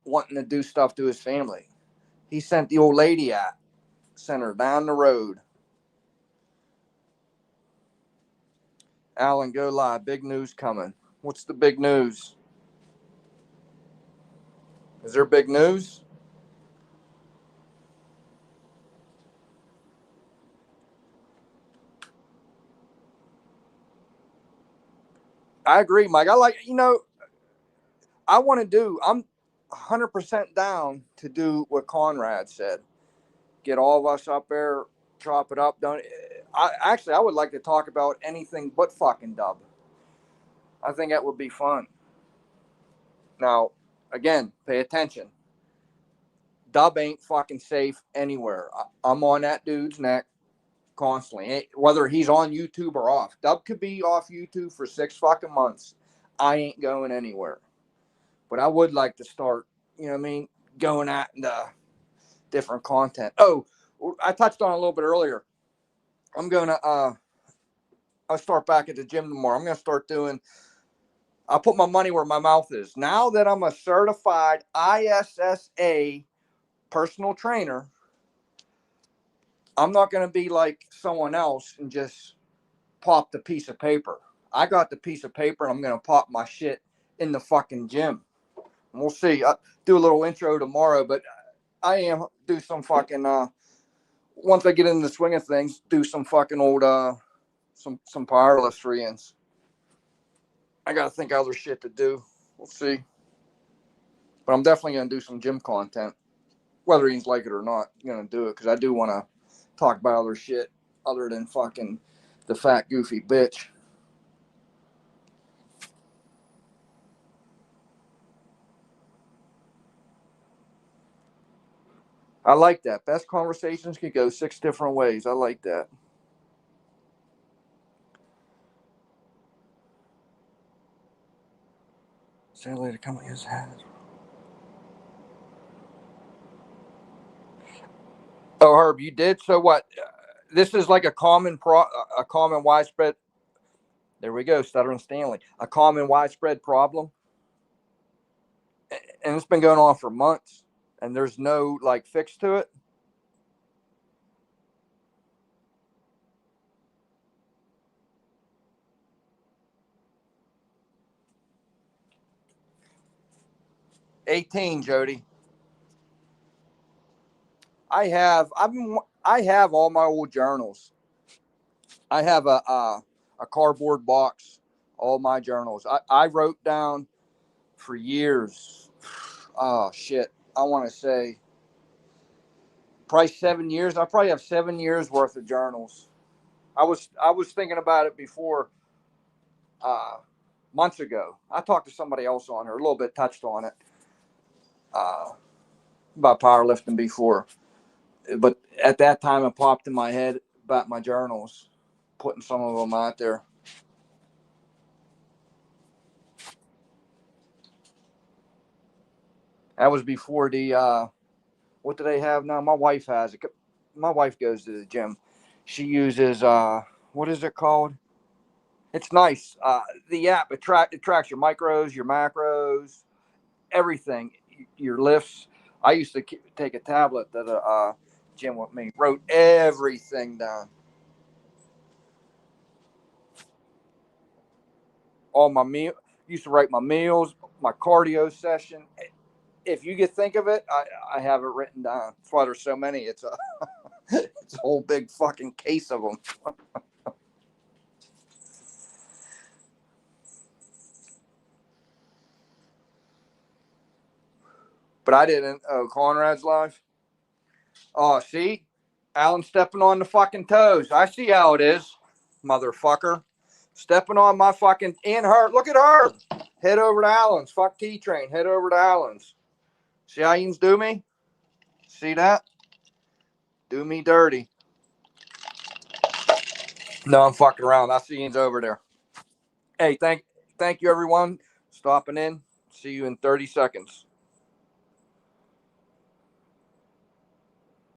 wanting to do stuff to his family. He sent the old lady out, sent her down the road. Alan, go live. Big news coming. What's the big news? Is there big news? I agree, Mike. I'm I'm 100% down to do what Conrad said. Get all of us up there, chop it up. I would like to talk about anything but fucking Dub. I think that would be fun. Now, again, pay attention. Dub ain't fucking safe anywhere. I'm on that dude's neck constantly, whether he's on YouTube or off. Dub could be off YouTube for 6 fucking months. I ain't going anywhere. But I would like to start, going at the different content. Oh, I touched on it a little bit earlier. I'm going to, I'll start back at the gym tomorrow. I'm going to start I'll put my money where my mouth is. Now that I'm a certified ISSA personal trainer, I'm not going to be like someone else and just pop the piece of paper. I got the piece of paper, and I'm going to pop my shit in the fucking gym. And we'll see. I'll do a little intro tomorrow, but I do some fucking, once I get in the swing of things, do some fucking old, some powerless friends. I got to think of other shit to do. We'll see. But I'm definitely going to do some gym content. Whether he's like it or not, I'm going to do it because I do want to talk about other shit other than fucking the fat, goofy bitch. I like that. Best conversations could go 6 different ways. I like that. Say later, come his head. Oh, Herb, you did? So what? This is like a common widespread. There we go, Stuttering Stanley. A common widespread problem. And it's been going on for months. And there's no, fix to it. 18, Jody. I have all my old journals. I have a cardboard box, all my journals. I wrote down for years. Oh shit. I want to say probably 7 years. I probably have 7 years worth of journals. I was thinking about it before months ago. I talked to somebody else on her, a little bit touched on it about powerlifting before, but at that time it popped in my head about my journals, putting some of them out there. That was before the what do they have now? My wife has it. My wife goes to the gym. She uses what is it called? It's nice. The app it tracks your micros, your macros, everything, your lifts. I used to take a tablet that gym with me, wrote everything down. All my meal, used to write my meals, my cardio session. If you could think of it, I have it written down. That's why there's so many. It's a it's a whole big fucking case of them. But I didn't. Oh, Conrad's live. Oh, see, Alan stepping on the fucking toes. I see how it is, motherfucker. Stepping on my fucking and her. Look at her. Head over to Alan's. Fuck T Train. Head over to Alan's. See how you do me? See that? Do me dirty. No, I'm fucking around. I see Ian's over there. Hey, thank you everyone stopping in. See you in 30 seconds.